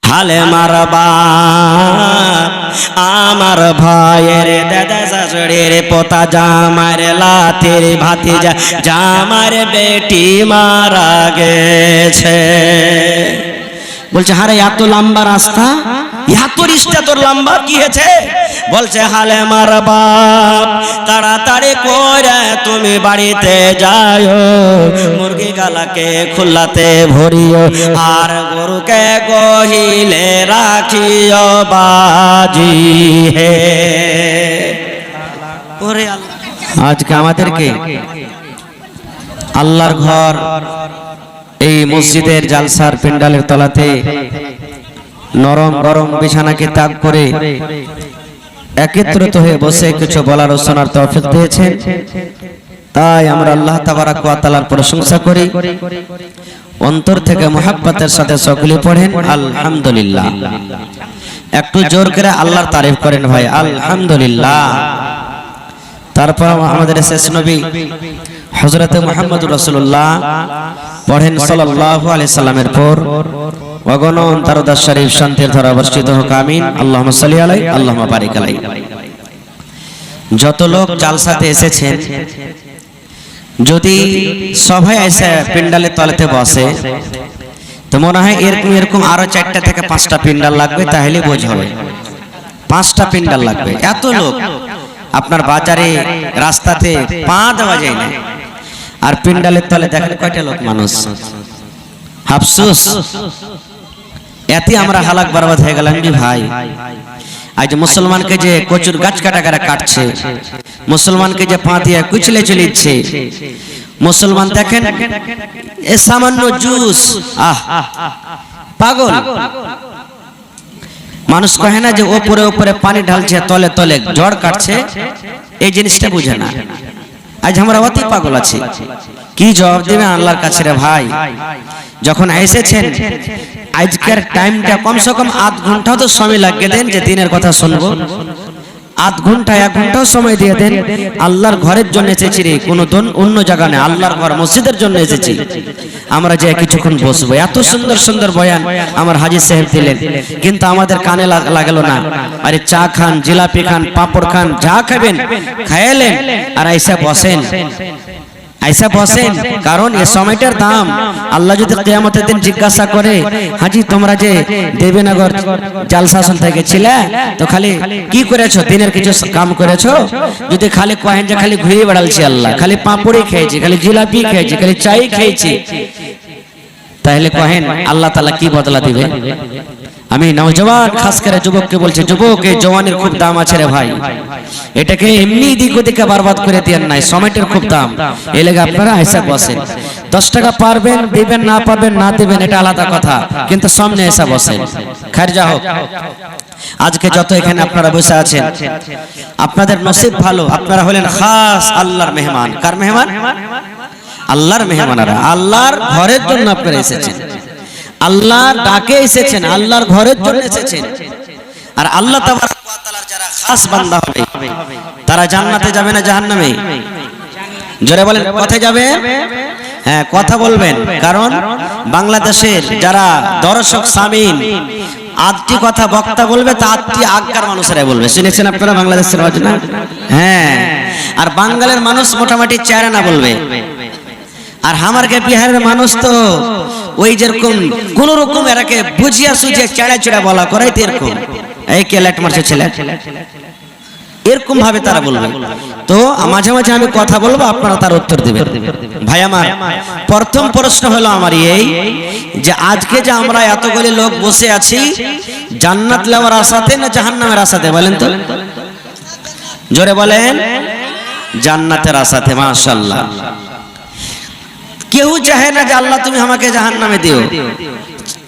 হালে মারবা আমার ভাইয়ের দাদা শাশুড়ির পোতা জামার লাতের ভাতিজা জামার বেটি মারা গেছে। বলছে হারে এত লম্বা রাস্তা, এত রিস্তা তোর লম্বা কি হয়েছে? বলছে হালে মারবা তাড়াতাড়ি করে তুমি বাড়িতে যাও, মুরগি গালাকে খুল্লাতে ভরিও আর গরুকে গহিলে রাখিও বাজি হে। ওরে আল্লাহ, আজকে আমাদেরকে আল্লাহর ঘর এই মসজিদের জালসার প্যান্ডালের তলাতে নরম গরম বিছানাকে ত্যাগ করে একত্রিত হয়ে বসে কিছু বলার ও শোনার তৌফিক দিয়েছেন, তাই আমরা আল্লাহ তাবারাক ওয়া তাআলার প্রশংসা করি। অন্তর থেকে মুহাব্বতের সাথে সকলে পড়েন আলহামদুলিল্লাহ। একটু জোর করে আল্লাহর তারিফ করেন ভাই, আলহামদুলিল্লাহ। তারপর আমাদের শেষ নবী হযরত মুহাম্মদুর রাসূলুল্লাহ পড়েন সাল্লাল্লাহু আলাইহি সাল্লামের পর অগণন দরুদ শরীফ শান্তির ধারা বর্ষিত হোক, আমিন। আল্লাহুম্মা সাল্লি আলাইহি আল্লাহুম্মা বারিক আলাইহি। যত লোক জালসাতে এসেছেন, যদি সবাই এসে প্যান্ডালের তলাতে বসে তো মনে হয় এরকম আরো 4টা থেকে 5টা প্যান্ডাল লাগবে, তাহলে বোঝ হবে। 5টা প্যান্ডাল লাগবে, এত লোক। আপনার বাজারে রাস্তাতে পা দেওয়া যায় না, আর প্যান্ডালের তলে দেখেন কয়টা লোক মানুষ। আফসোস, এতে আমরা হালাক বরবাদ হয়ে গেলাম রে ভাই। আজ মুসলমানকে যে কচুর গাছ কাটা কাটছে, মুসলমানকে যে পা দিয়ে কুচলে চলিচ্ছে, মুসলমান দেখেন এ সামান্য জুস, পাগল মানুষ কহে না যে ওপরে ওপরে পানি ঢালছে, তলে তলে ঝড় কাটছে, এই জিনিসটা বুঝে না। আজ আমরা অতি পাগল আছি, কি জবাব দেবে আল্লাহর কাছে রে ভাই? যখন এসেছেন আজকের টাইমটা কমসে কম আধ ঘন্টাও তো সময় লাগিয়ে দেন, যে দিনের কথা শুনবো। আধ ঘন্টা 1 ঘন্টাও সময় দিয়ে দেন। আল্লাহর ঘরের জন্য এসেছি রে, কোনো অন্য জায়গা নেই, আল্লাহর ঘর মসজিদের জন্য এসেছি। আমরা যে কিছুক্ষণ বসবো, এত সুন্দর সুন্দর বয়ান আমার হাজী সাহেব দিলেন, কিন্তু আমাদের কানে লাগলো না। আরে চা খান, জিলাপি খান, পাপড় খান, যা খাবেন খাইলেন, আর আইসা বসেন, কারণ এই সময়টার দাম আল্লাহ যদি কিয়ামতের দিন জিজ্ঞাসা করে, হাজী তোমরা যে দেবনগর জালসাসন থেকে ছিলে, তো খালি কি করেছো, দিনের কিছু কাম করেছো? যদি খালি কহেন যে খালি ঘুরে বেড়ালছি আল্লাহ, খালি পাঁপড়ি খেয়েছি, খালি জিলাপি খেয়েছি, খালি চাই খেয়েছি, তাহলে কহেন আল্লাহ তাআলা কি বদলা দিবে? আমি নওজওয়ান খাস করে যুবককে বলছি, যুবক এই জওয়ানের খুব দাম আছে রে ভাই, এটাকে এমনি দিক ওদিকে বরবাদ করে দেন নাই, সময়টার খুব দাম। এই লেগে আপনারা এসে বসেন। 10 টাকা পারবেন দিবেন, না পারবেন না দিবেন, এটা আলাদা কথা, কিন্তু সামনে এসে বসেন। খায়ের যা হোক, আজকে যত এখানে আপনারা বসে আছেন, আপনাদের নসিব ভালো, আপনারা হলেন খাস আল্লাহর মেহমান। কার মেহমান? আল্লাহর মেহমানেরা। আল্লাহর ঘরের জন্য আপনারা এসেছেন, আল্লাহর ডাকে এসেছেন, আল্লাহর ঘরের জন্য এসেছেন। আর আল্লাহ তাবারক ওয়া তাআলার যারা খাস বান্দা হবে, তারা জান্নাতে যাবে না জাহান্নামে? জোরে বলেন, কোথায় যাবে? হ্যাঁ, কথা বলবেন, কারণ বাংলাদেশের যারা দর্শক সামিন, 8টি কথা বক্তা বলবে, তা 8টি আজ্ঞার মানুষেরা বলবে। শুনেছেন আপনারা বাংলাদেশের ঘটনা? হ্যাঁ, আর বাঙালির মানুষ মোটামুটি 4 আনা বলবে, আর আমারকে বিহারের মানুষ তো ওই যেরকম কোন রকম এরাকে বুঝিয়া সুঝিয়া চেড়া চেড়া বলা করাইতে, এরকম এই কে লেট মারছে ছেলে, এরকম ভাবে তারা বলবে। তো মাঝে মাঝে আমি কথা বলবো, আপনারা তার উত্তর দিবেন। ভাই আমার, প্রথম প্রশ্ন হলো আমার এই যে আজকে যে আমরা এতগুলি লোক বসে আছি, জান্নাত লাওয়ার আশাতে না জাহান্নামের আশাতে? বলেন তো, জোরে বলেন। জান্নাতের আশাতে। মাশাআল্লাহ। কেউ চাহে না যে আল্লাহ তুমি আমাকে জাহান্নামে দিও।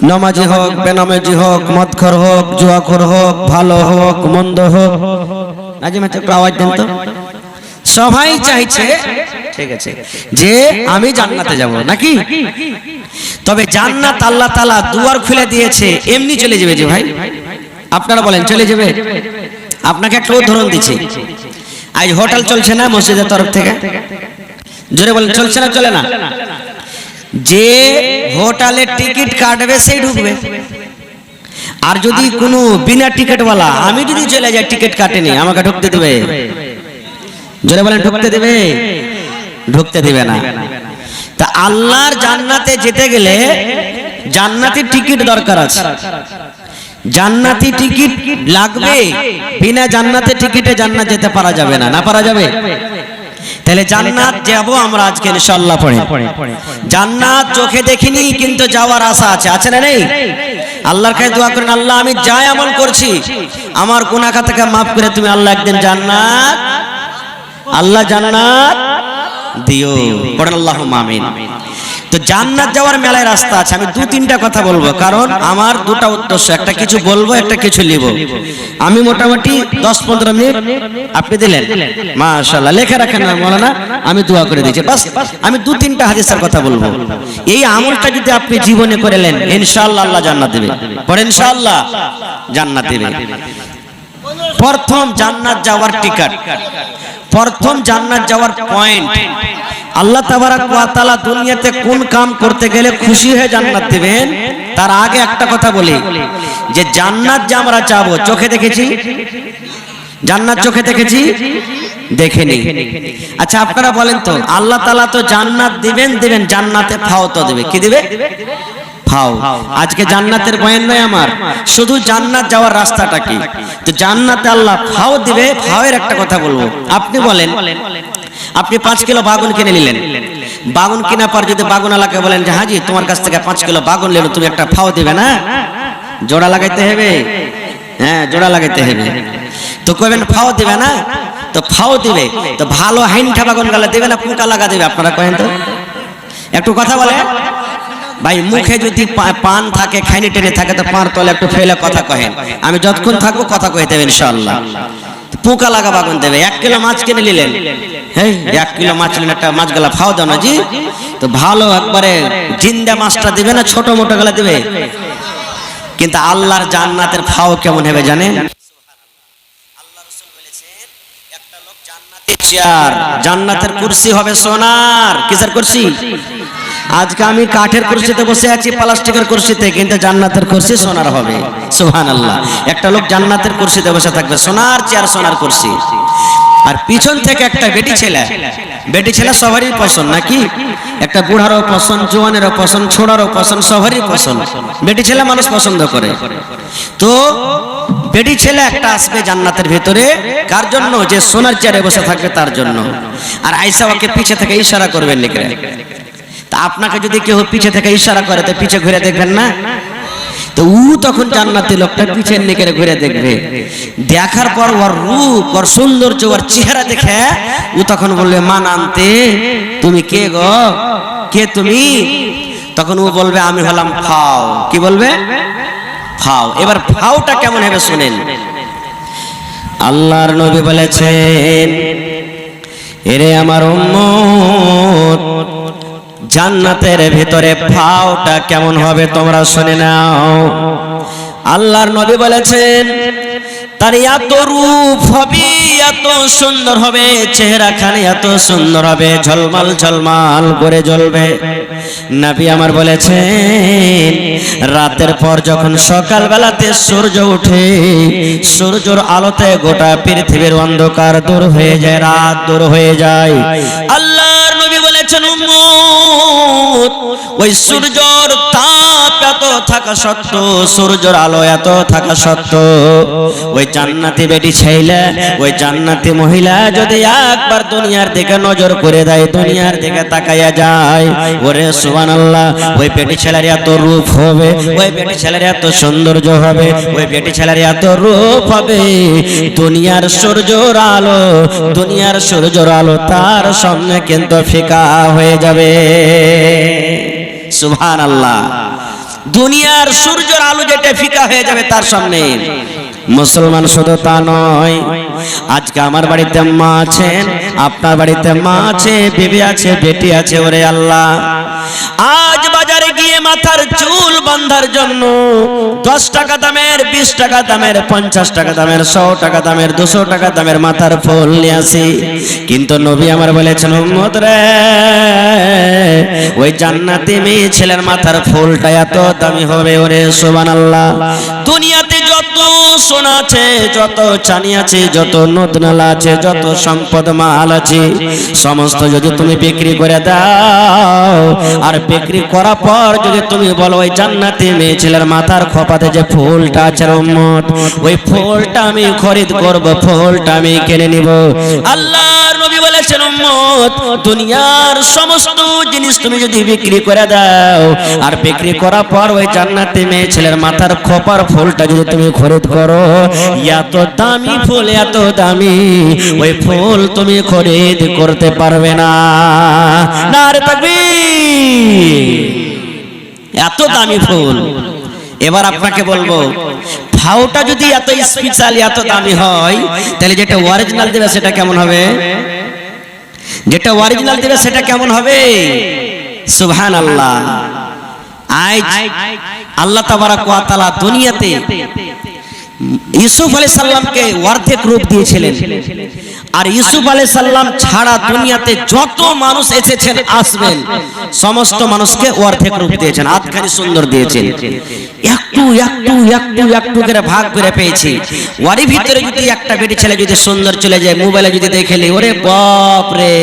নামাজি হোক, বেনামাজি হোক, মদখোর হোক, জুয়াখোর হোক, ভালো হোক, মন্দ হোক, নাজিম একটু আওয়াজ দেন তো। সবাই চাইছে, ঠিক আছে, যে আমি জান্নাতে যাব, নাকি? তবে জান্নাত আল্লাহ তাআলা দুয়ার খুলে দিয়েছে, এমনি চলে যাবে যে ভাই? আপনারা বলেন চলে যাবে? আপনাকে একটা উদাহরণ দিচ্ছি। আজ হোটেল চলছে না মসজিদের তরফ থেকে? জোরে বলেন, চলছে না চলে না? যে হোটেলের টিকিট কাটবে সেই ঢুকবে, আর যদি কোনো বিনা টিকিটওয়ালা, আমি যদি চলে যাই টিকিট কাটেনি, আমাকে ঢুকতে দেবে? জোরে বলেন, ঢুকতে দেবে? ঢুকতে দিবে না। তা আল্লাহর জান্নাতে যেতে গেলে জান্নাতি টিকিট দরকার আছে, জান্নাতি টিকিট লাগবে। বিনা জান্নাতে টিকিটে জান্নাত যেতে পারা যাবে না। না পারা যাবে? তাহলে জান্নাত যাব আমরা আজকে ইনশাআল্লাহ পড়ে। জান্নাত চোখে দেখিনি কিন্তু যাওয়ার আশা আছে, আছে না নেই? আল্লাহর কাছে দোয়া করেন, আল্লাহ আমি যা আমল করছি আমার গুনাহ খাতাকে মাফ করে তুমি আল্লাহ একদিন জান্নাত, আল্লাহ জান্নাত দিও। পড়েন আল্লাহুম্মা আমিন। তো জান্নাত যাওয়ার মেলায় রাস্তা আছে। আমি দু তিনটা কথা বলবো, কারণ আমার দুটা উদ্দেশ্য, একটা কিছু বলবো, একটা কিছু লিখব। আমি মোটামুটি 10-15 মিনিট আপনি দিলেন, মাশাআল্লাহ। লেখা রাখেন না মাওলানা, আমি দোয়া করে দিয়েছি। বাস আমি দু তিনটা হাদিসের কথা বলবো। এই আমলটা যদি আপনি জীবনে করেলেন ইনশাআল্লাহ আল্লাহ জান্নাত দেবে। পড়েন ইনশাআল্লাহ জান্নাত দেবে। প্রথম জান্নাত যাওয়ার টিকিট, প্রথম জান্নাত যাওয়ার পয়েন্ট, আল্লাহ তাবারাক ওয়া তাআলা দুনিয়াতে কোন কাম করতে গেলে খুশি হয়ে জান্নাত দিবেন, তার আগে একটা কথা বলি, যে জান্নাত যে আমরা চাবো চোখে দেখেছি? জান্নাত চোখে দেখেছি? দেখেনি। আচ্ছা আপনারা বলেন তো, আল্লাহ তাআলা তো জান্নাত দিবেন, জান্নাতে ফাও তো দেবে। কি দিবে? ফাও। আজকে জান্নাতের বয়ান নয় আমার, শুধু জান্নাত যাওয়ার রাস্তাটা কি। তো জান্নাতে আল্লাহ ফাও দিবে। ফাওয়ের একটা কথা বলবো। আপনি বলেন, আপনি 5 কিলো বাগুন কিনে নিলেন, বাগুন কেনার পর যদি বাগুনওয়ালাকে বলেন যে হাজি তোমার কাছ থেকে 5 কিলো বাগুন নিলাম, তুমি একটা ফাও দিবে না? জোড়া লাগাইতে হবে। হ্যাঁ, জোড়া লাগাইতে হবে। তো কইবেন ফাও দিবে না? তো ফাও দিবে। তো ভালো হাইনঠা বাগুন গালা দিবে না পুঁকা লাগা দিবে? আপনারা কহেন তো, একটু কথা বলে ভাই। মুখে যদি পান থাকে, খাইনি টেনে থাকে, তো পাঁর তলে একটু ফেলে কথা কহেন। আমি যতক্ষণ থাকবো কথা কইতে হবে ইনশাআল্লাহ। পোকা লাগা বাগুন দেবে। 1 কিলো মাছ কিনে নিলেন, হ্যাঁ 1 কিলো মাছ নিলেন, একটা মাছ গলা ফাও দাও না জি। তো ভালো একবারে জিন্দা মাছটা দিবে না ছোট মোটো গলা দিবে? কিন্তু আল্লাহর জান্নাতের ফাও কেমন হবে জানেন? আল্লাহ রাসূল বলেছেন, একটা লোক জান্নাতে চেয়ার, জান্নাতের কুরসি হবে সোনার। কিসের কুরসি? আজকে আমি কাঠের কুরসিতে বসে আছি, প্লাস্টিকের কুরসিতে, কিন্তু জান্নাতের কুরসি সোনার হবে। সুবহানাল্লাহ। একটা লোক জান্নাতের কুরসিতে বসে থাকবে, সোনার চেয়ার, সোনার কুরসি। আর পিছন থেকে একটা বেটি ছেলে, বেটি ছেলে সবারই পছন্দ নাকি? একটা বুড়ারও পছন্দ, জওয়ানেরও পছন্দ, ছোড়ারও পছন্দ, সবারই পছন্দ। বেটি ছেলে মানুষ পছন্দ করে। তো বেটি ছেলে একটা আসবে জান্নাতের ভিতরে, কার জন্য? যে সোনার চেয়ারে বসে থাকবে তার জন্য। আর আয়েশা ওকে পিছে থেকে ইশারা করবেন লিখে। তা আপনাকে যদি কেউ পিছে থেকে ইশারা করে তো পিছে ঘুরে দেখবেন না? তো ও তখন জান্নাতি লোকটা পিছের দিকে ঘুরে দেখবে। দেখার পর ওর রূপ, ওর সৌন্দর্য, ওর চেহারা দেখে ও তখন বলবে মান আনতে, তুমি কে গো, কে তুমি? তখন ও বলবে আমি হলাম ফাও। কি বলবে? ফাও। এবার ফাওটা কেমন হবে শুনেন। আল্লাহর নবী বলেছেন, এরে আমার উম্মত, জান্নাতের ভিতরে ফাওটা কেমন হবে তোমরা শুনে নাও। আল্লাহর নবী বলেছেন, তার এত রূপ হবে, এত সুন্দর হবে, চেহারা খানে এত সুন্দর হবে, ঝলমাল ঝলমাল করে জ্বলবে। নবী আমার বলেছেন, রাতের পর যখন সকাল বেলাতে সূর্য ওঠে, সূর্যের আলোতে গোটা পৃথিবীর অন্ধকার দূর হয়ে যায়, রাত দূর হয়ে যায়। আল্লাহর নবী বলেছেন, উম্মত, ওই সূর্যের তাপ এত থাকা সত্ত্বেও, সূর্যের আলো এত থাকা সত্ত্বেও, ওই জান্নাতি বেটি ছেলে, ওই জান্নাতি মহিলা যদি একবার দুনিয়ার দিকে নজর করে দেয়, দুনিয়ার দিকে তাকাইয়া যায়, ওরে সুবহানাল্লাহ, ওই বেটি ছেলের এত রূপ হবে, ওই বেটি ছেলের এত সৌন্দর্য হবে, ওই বেটি ছেলের এত রূপ হবে, দুনিয়ার সূর্যের আলো, দুনিয়ার সূর্যের আলো তার সামনে কিন্তু ফিকা হয়ে যাবে। সুবহানাল্লাহ। দুনিয়ার সূর্যের আলো যেটা ফিকা হয়ে যাবে তার সামনে। মুসলমান শুধু তা নয়, আজকে আমার বাড়িতে মা আছেন, আপনার বাড়িতে মা আছে, বিবি আছে, বেটি আছে। ওরে আল্লাহ, আজ বাজারে গিয়ে মাথার চুল বাঁধার জন্য 10 টাকা দামের, 20 টাকা দামের, 50 টাকা দামের, 100 টাকা দামের, 200 টাকা দামের মাথার ফুল নিয়ে আসি। কিন্তু নবী আমার বলেছেন, উম্মত রে, ওই জান্নাতি মেয়ে ছেলের মাথার ফুলটা এত দামি হবে। ওরে সুবহানাল্লাহ। দুনিয়া যত সোনা আছে, যত চানি আছে, যত নদ নালা আছে, যত সম্পদ মাল আছে, সমস্ত যদি তুমি বিক্রি করে দাও, আর বিক্রি করার পর যদি তুমি বলো ওই জান্নাতি মেয়ে ছেলের মাথার খোপাতে যে ফুলটা আছে উম্মত, ওই ফুলটা আমি খরিদ করব, ফুলটা আমি কিনে নিব। আল্লাহর নবী বলেছেন উম্মত, দুনিয়ার সমস্ত জিনিস তুমি যদি বিক্রি করে দাও, আর বিক্রি করার পর ওই জান্নাতি মেয়ে ছেলের মাথার খোপার ফুলটা যদি তুমি খরিদ করো, এত দামি ফুল, এত দামি, ওই ফুল তুমি খরিদ করতে পারবে না। নারে তাকবীর! এত দামি ফুল। এবার আপনাকে বলবো, ফাওটা যদি এত স্পেশাল, এত দামি হয়, তাহলে যেটা অরিজিনাল দেবে সেটা কেমন হবে? যেটা অরিজিনাল দেবে সেটা কেমন হবে? সুবহানাল্লাহ। আজ আল্লাহ তাবারাক ওয়া তাআলা দুনিয়াতে ইউসুফ আলাইহিস সালামকে অর্ধেক রূপ দিয়েছিলেন, আর ইউসুফ আলাইহিস সালাম ছাড়া দুনিয়াতে যত মানুষ এসেছেন আসবেন, সমস্ত মানুষকে অর্ধেক রূপ দিয়েছেন, আধখানি সুন্দর দিয়েছেন। একটু একটু একটু একটু করে ভাগ করে পেয়েছি। ওরই ভিতরে যদি একটা বেটি ছেলে যদি সুন্দর চলে যায়, মোবাইলে যদি দেখেলি, ওরে বাপ রে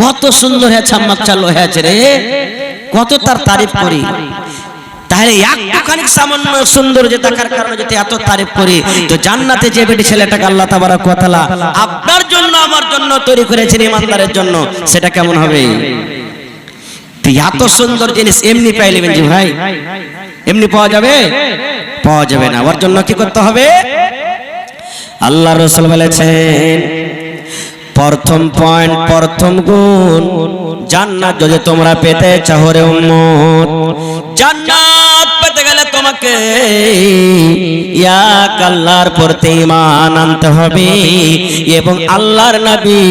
কত সুন্দর হয়েছে, আম্মা চালো হয়েছে রে, কত তার তারিফ করি। তাহলে একটুখানি সামান্য সুন্দর যে দেখার কারণে যদি এত তারিফ করি, তো জান্নাতে যে বেটি ছেলেটাকে আল্লাহ তাবারক ওয়া তাআলা আপনার জন্য আমার জন্য তৈরি করেছেন ইমানদারের জন্য, সেটা কেমন হবে? তো এত সুন্দর জিনিস এমনি পাইলেন জি ভাই? এমনি পাওয়া যাবে? পাওয়া যাবে না। ওর জন্য কি করতে হবে? আল্লাহর রাসূল বলেছেন, প্রথম পয়েন্ট, প্রথম গুণ, জান্নাত যদি তোমরা পেতে চাও রে উম্মত, জান্নাত পেতে গেলে তোমাকে এক আল্লাহর প্রতি ঈমান আনতে হবে, এবং আল্লাহর নবী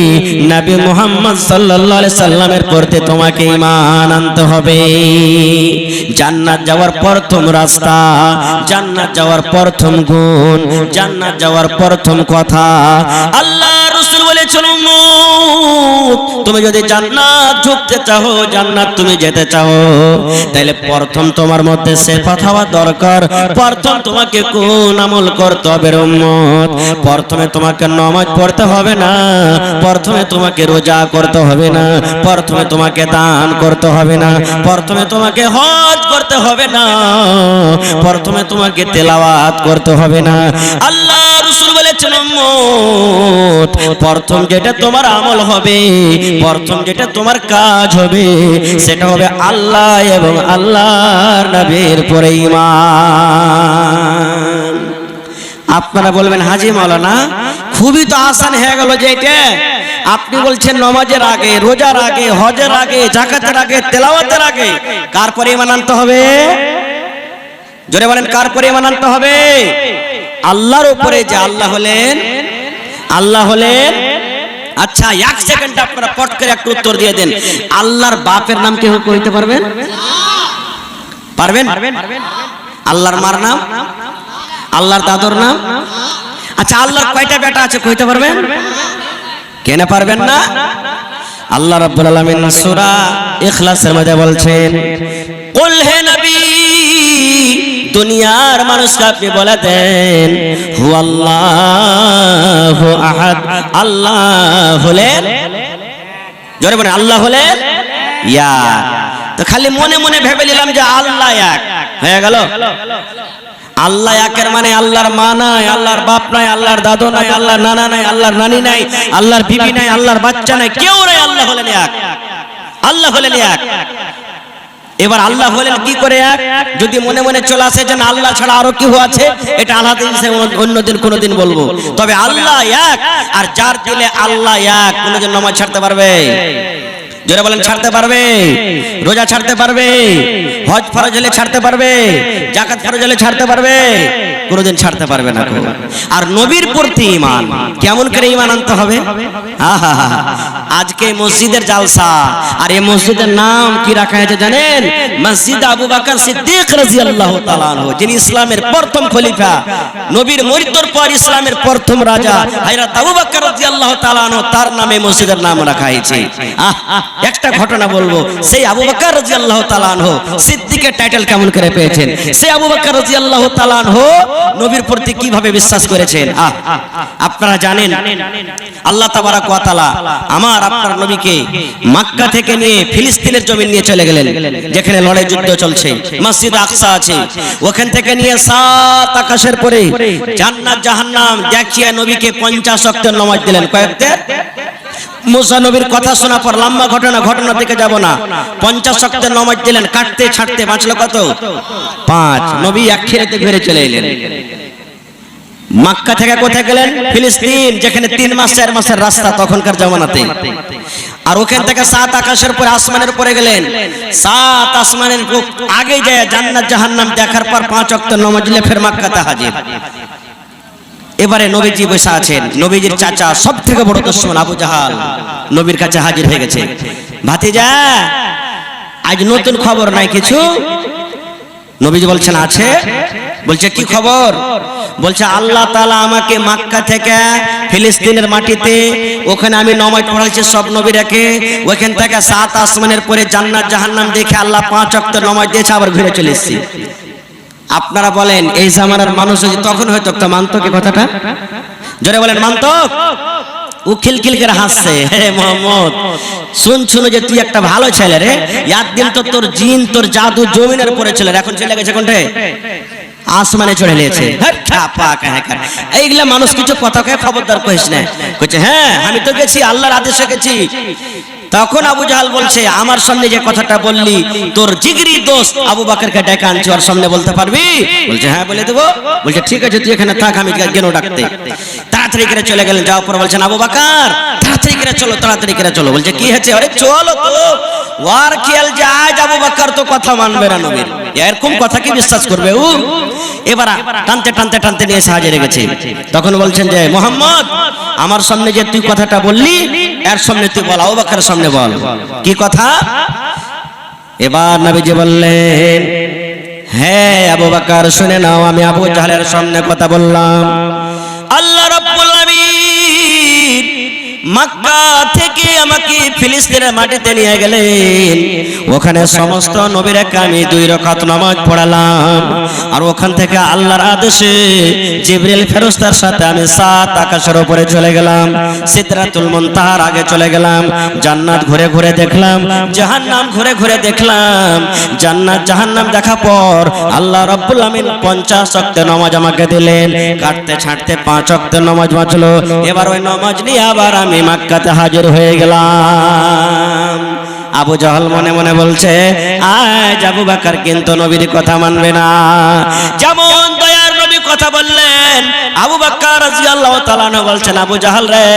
নবী মুহাম্মদ সাল্লাল্লাহু আলাইহি সাল্লামের প্রতি তোমাকে ঈমান আনতে হবে। জান্নাত যাওয়ার প্রথম রাস্তা, জান্নাত যাওয়ার প্রথম গুণ, জান্নাত যাওয়ার প্রথম কথা, আল্লাহ রাসূল বলেছেন উম্মত, তুমি যদি জান্নাত ঢুকতে চাও, জান্নাত তুমি যেতে চাও, তাহলে প্রথম তোমার মধ্যে সিফাত হওয়া দরকার। প্রথম তোমাকে কোন আমল করতে হবে উম্মত? প্রথমে তোমাকে নামাজ পড়তে হবে না, প্রথমে তোমাকে রোজা করতে হবে না, প্রথমে তোমাকে দান করতে হবে না, প্রথমে তোমাকে হজ করতে হবে না, প্রথমে তোমাকে তেলাওয়াত করতে হবে না। আল্লাহ রাসূল বলেছেন উম্মত, প্রথম যেটা তোমার আমল হবে, প্রথম যেটা তোমার কাজ হবে, সেটা হবে আল্লাহ এবং আল্লাহর নবীর পরে ঈমান। আপনারা বলবেন হাজী মাওলানা খুবই তো আসান হয়ে গেল যে এটা আপনি বলছেন নামাজের আগে, রোজার আগে, হজের আগে, যাকাতের আগে, তেলাওয়াতের আগে কার পরে ঈমান আনতে হবে? জোরে বলেন, কার পরে ঈমান আনতে হবে? আল্লাহর উপরে। যে আল্লাহ হলেন, আল্লাহ হলেন। আচ্ছা, এক সেকেন্ড আপনারা পট করে একটু উত্তর দিয়ে দেন, আল্লাহর বাপের নাম কেউ কইতে পারবেন? পারবেন? আল্লাহর মার নাম, আল্লাহর দাদুর নাম। আচ্ছা, আল্লাহর কয়টা বেটা আছে কইতে পারবেন? কেন পারবেন না? আল্লাহ রাব্বুল আলামিন সূরা ইখলাসের মধ্যে বলছেন, কুল হে নবী, দুনিয়ার মানুষকে আপনি বলে দেন, হুয়াল্লাহু আহাদ, আল্লাহ হলেন, জোরে বলেন, আল্লাহ হলেন ইয়া। তো খালি মনে মনে ভেবে নিলাম যে আল্লাহ এক, হয়ে গেল? আল্লাহ একের মানে আল্লাহর মা নাই, আল্লাহর বাপ নাই, আল্লাহর দাদু নাই, আল্লাহর নানা নাই, আল্লাহর নানি নাই, আল্লাহর বিবি নাই, আল্লাহর বাচ্চা নাই, কেউ নাই, আল্লাহ হলেন এক, আল্লাহ হলেন এক। এবার আল্লাহ হলেন কি করে এক? যদি মনে মনে চলে আসে যে আল্লাহ ছাড়া আরো কেউ আছে, এটা আলাদা জিনিস, অন্যদিন কোনোদিন বলবো। তবে আল্লাহ এক, আর যার দিলে আল্লাহ এক, কোনোদিন নামাজ ছাড়তে পারবে? জোরে বলেন, ছাড়তে পারবে? রোজা ছাড়তে পারবে? হজ ফরজ হলে ছাড়তে পারবে? যাকাত ফরজ হলে ছাড়তে পারবে? কোনোদিন ছাড়তে পারবে না। আর নবীর প্রতি ঈমান, কেমন করে ঈমান আনতে হবে? আজকে মসজিদের জালসা, আর এই মসজিদের নাম কি রাখা হয়েছে জানেন? মসজিদ আবু বকর সিদ্দিক রাদিয়াল্লাহু তাআলা আনহু, যিনি ইসলামের প্রথম খলিফা, নবীর মৃত্যুর পর ইসলামের প্রথম রাজা হযরত আবু বকর রাদিয়াল্লাহু তাআলা আনহু, তার নামে মসজিদের নাম রাখা হয়েছে। একটা ঘটনা বলবো, সেই আবু বকর রাদিয়াল্লাহু তাআলা আনহু সিদ্দিক সিদ্দিকের টাইটেল কেমন করে পেয়েছেন? সে আবু বকর রাদিয়াল্লাহু তাআলা আনহু নবীর প্রতি কিভাবে বিশ্বাস করেছেন। আপনারা জানেন আল্লাহ তাবারাক ওয়া তাআলা আমার আপনার নবীকে মক্কা থেকে নিয়ে ফিলিস্তিনের জমি নিয়ে চলে গেলেন, যেখানে লড়াই যুদ্ধ চলছে, মসজিদ আকসা আছে, ওখান থেকে নিয়ে 7 আকাশের পরে জান্নাত জাহান্নাম দেখিয়ে নবীকে 50 ওয়াক্তের নামাজ দিলেন। কয়েকটা মুসা নবীর কথা শোনা পর লম্বা ঘটনা দিকে যাব না, 50 ওয়াক্তের নামাজ দিলেন। কাটতে ছাড়তে বাঁচলো কত? 5। নবী আখিরাতে ঘুরে চলে এলেন। মক্কা থেকে কোথায় গেলেন? ফিলিস্তিন, যেখানে 3 মাস 4 মাসের রাস্তা তখনকার জামানাতে। আর ওখান থেকে 7 আকাশের উপরে আসমানের উপরে গেলেন। 7 আসমানের আগে যায় জান্নাত জাহান্নাম দেখার পর 5 ওয়াক্ত নামাজ দিলে ফের মক্কাতে হাজির। এবারে নবীজি বসে আছেন, নবীজির চাচা সবথেকে বড় দুশমন আবু জাহাল নবীর কাছে হাজির হয়ে গেছে। ভাতিজা, আজ নতুন খবর নাই কিছু? নবীজি বলছেন আছে। বলছে কি খবর? বলছে আল্লাহ তাআলা আমাকে মক্কা থেকে ফিলিস্তিনের মাটিতে, ওখানে আমি নামাজ পড়াইছি সব নবীরাকে, ওখান থেকে 7 আসমানের পরে জান্নাত জাহান্নাম দেখে আল্লাহ 5 ওয়াক্ত নামাজ দিয়েছে, আবার ঘুরে চলে এসেছি। আপনারা বলেন এই জামানার মানুষ যদি তখন হয়তো তো মানতো কি কথাটা? জোরে বলেন মানতো? ও খিলখিল করে হাসছে। হে মোহাম্মদ, শুনো যে তুই একটা ভালো ছেলে রে, একদিন তো তোর জিন তোর জাদু জমিনের উপরে ছিল, এখন চলে গেছে কোনটা? আসমানে চলে গেছে। এইগুলা মানুষ কিছু কথা কয়ে খবরদার কইস না। কইছে হ্যাঁ আমি তো গেছি, আল্লাহর আদেশে গেছি। তখন আবু জাহাল বলছে আমার সামনে যে কথাটা বললি তোর জিগরি দোস্ত আবু বকরকে ডেকে আনছি, ওর সামনে বলতে পারবি? বলছে হ্যাঁ বলে দেবো। বলছে ঠিক আছে তুই এখানে থাক, আমি গেল ডাকতে। তাড়াতাড়ি করে চলে গেলেন। যাওয়ার পর বলছেন আবু বকর তাড়াতাড়ি করে চলো, তাড়াতাড়ি করে চলো। বলছে কি হয়েছে? আরে চলো তো। ওয়ার খেয়াল যে আজ আবু বকর তো কথা মানবে না নবীর, এরকম কথা কি বিশ্বাস করবে ও? এবার টানতে টানতে টানতে নিয়ে হাজির গেছে। তখন বলছেন যে মোহাম্মদ আমার সামনে যে তুই কথাটা বললি এর সামনে তুই বল, আবু বকরের সামনে বল কি কথা। এবার নবীজি বললেন হ্যাঁ আবু বকর শুনে নাও, আমি আবু জাহলের সামনে কথা বললাম। আল্লাহ রাব্বুল আলামিন মক্কা থেকে আমাকে ফিলিস্তিনের মাটিতে নিয়ে গেলেন, ওখানে সমস্ত নবীরাকে আমি 2 রাকাত নামাজ পড়ালাম। আর ওখান থেকে আল্লাহর আদেশে জিবরিল ফেরেশতার সাথে আমি 7 আকাশের উপরে চলে গেলাম, সিদরাতুল মুনতাহার আগে চলে গেলাম। জান্নাত ঘুরে ঘুরে দেখলাম, জাহান্নাম ঘুরে ঘুরে দেখলাম। জান্নাত জাহান্নাম দেখা পর আল্লাহ রাব্বুল আমিন 50 ওয়াক্তের নামাজ আমাকে দিলেন। কাটতে ছাড়তে 5 ওয়াক্তের নামাজ বাঁচলো। এবার ওই নামাজ নিয়ে আবার আমি মক্কাতে হাজির হয়ে গেলাম। আবু জাহল মনে মনে বলছে আজ আবু বকর কিন্তু নবীর কথা মানবে না। যেমন দয়ার নবী কথা বললেন, আবু বকর রাদিয়াল্লাহু তাআলা আনহু বলছেন আবু জাহল রে,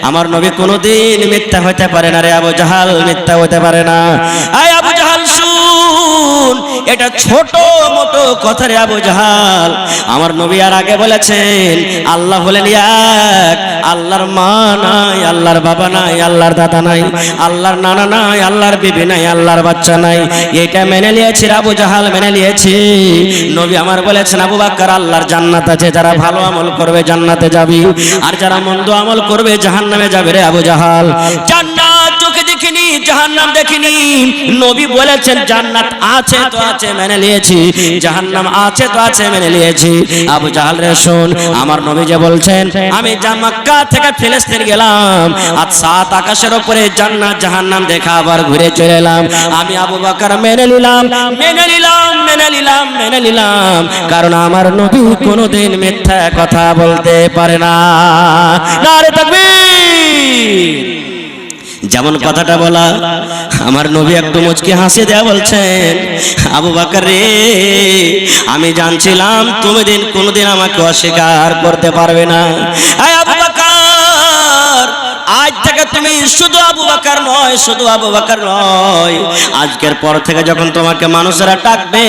আমার নবী কোনোদিন মিথ্যা হতে পারে না রে আবু জাহল, মিথ্যা হতে পারে না। আয় আবু জাহল শুন, এটা ছোট মোটো কথা রে আবু জাহল। আমার নবী আর আগে বলেছেন আল্লাহ হলেন এক, আল্লাহর মা নাই, আল্লাহর বাবা নাই, আল্লাহর দাদা নাই, আল্লাহর নানা নাই, আল্লাহর বিবি নাই, আল্লাহর বাচ্চা নাই। এটা মেনে নিয়েছি আবু জাহাল, মেনে নিয়েছি। নবী আমার বলেছেন আবু বকর আল্লাহর জান্নাত আছে, যারা ভালো আমল করবে জান্নাতে যাবি, আর যারা মন্দ আমল করবে জাহান্নামে যাবে রে আবু জাহাল। জান্নাত চোখে দেখিনি, জাহান্নাম দেখিনি। নবী বলেছেন জান্নাত আছে তো আছে, মেনে নিয়েছি, জাহান্নাম আছে তো আছে, মেনে নিয়েছি। আবু জাহাল রে শোন, আমার নবী যে বলছেন আমি মক্কা থেকে ফিলিস্তিন গেলাম, আর 7 আকাশের উপরে জান্নাত জাহান্নাম দেখা আবার ঘুরে চলে এলাম। আমি আবু বকর মেনে নিলাম, মেনে নিলাম, মেনে নিলাম, মেনে নিলাম, কারণ আমার নবী কোনোদিন মিথ্যা কথা বলতে পারে না। নারে তাকবীর। যেমন কথাটা বলা, আমার নবী একটু মুচকি হাসি দেয়া বলছেন আবু বকর রে, আমি জানছিলাম তুমি কোনোদিন আমাকে অস্বীকার করতে পারবে না। আয় আবু বকর, আজ থেকে তুমি শুধু আবু বকর নয়, শুধু আবু বকর নয়, আজকের পর থেকে যখন তোমাকে মানুষেরা ডাকবে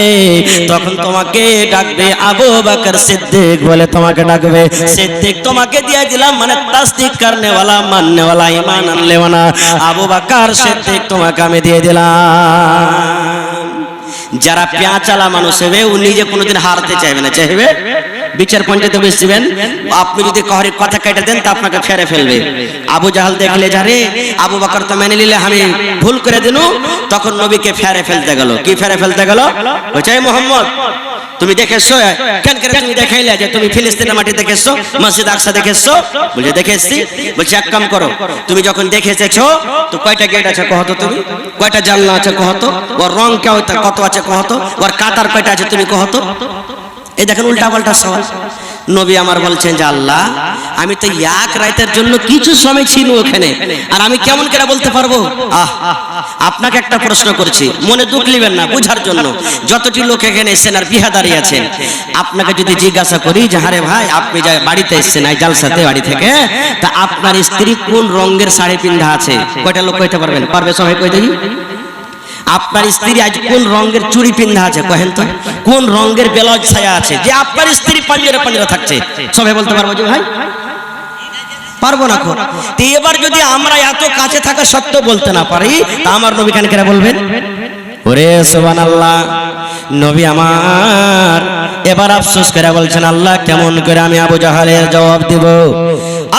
তখন তোমাকে ডাকবে আবু বকর সিদ্দিক বলে তোমাকে ডাকবে। সিদ্দিক তোমাকে দিয়ে দিলাম, মানে তাসদিক করনে ওয়ালা, মাননে ওয়ালা, ঈমান আনলে ওয়ালা, আবু বকর সিদ্দিক তোমাকে আমি দিয়ে দিলাম। যারা পেঁচালা মানুষ হবে ও নিজে কোনোদিন হারতে চাইবে না, চাইবে বিচার পঞ্চায়েতে বসছিবেন, আপনি যদি কাহরি কথা কেটে দেন তা আপনাকে ফেরে ফেলবে। আবু জাহাল দেখলে যারে আবু বকর তো মেনে নিলে আমি ভুল করে দিনু, তখন নবীকে ফেরে ফেলতে গেল। কি ফেরে ফেলতে গেল? বলছে এই মোহাম্মদ তুমি দেখেছো কেন করে তুমি দেখাইলে যে তুমি ফিলিস্তিনের মাটি দেখেছো, মসজিদ আকসা দেখেছো? বলছে দেখেছি। বলছে এক কাম করো, তুমি যখন দেখেছো তো কয়টা গেট আছে কহতো, তুমি কয়টা জানলা আছে কহতো, ওর রং কত আছে কহতো, ওর কাতার কয়টা আছে তুমি কহতো। এই দেখেন উল্টা পাল্টা সওয়াল। নবী আমার বলছেন যে আল্লাহ আমি তো এক রাতের জন্য কিছু সময় ছিল ওখানে, আর আমি কেমন করে বলতে পারবো? আপনাকে একটা প্রশ্ন করছি, মনে দুঃখ নেবেন না, বুঝার জন্য। যতটি লোক এখানে এসেছেন আর বিহাদারি আছেন, আপনাকে যদি জিজ্ঞাসা করি যে হারে ভাই আপনি যে বাড়িতে এসেছেন এই জালসাতে বাড়ি থেকে, তা আপনার স্ত্রী কোন রঙের শাড়ি পিন্ধা আছে, কয়টা লোক কইতে পারবেন? পারবে সবাই? কই দেখি। আপনার স্ত্রী আজ কোন রঙের চুড়ি পিন্ধা আছে কহেন তো? কোন রঙের ব্লাউজ ছায়া আছে যে আপনার স্ত্রী পাঞ্জরে পাঞ্জরে থাকছে? সবাই বলতে পারবো যে ভাই? পারবো না। তো এবার যদি আমরা এত কাছে থাকা সত্ত্বেও বলতে না পারি, তা আমার নবী কেন করে বলবেন? ওরে সুবহানাল্লাহ, নবী আমার এবার আফসোস করে বলছেন আল্লাহ কেমন করে আমি আবু জাহালের জবাব দেব?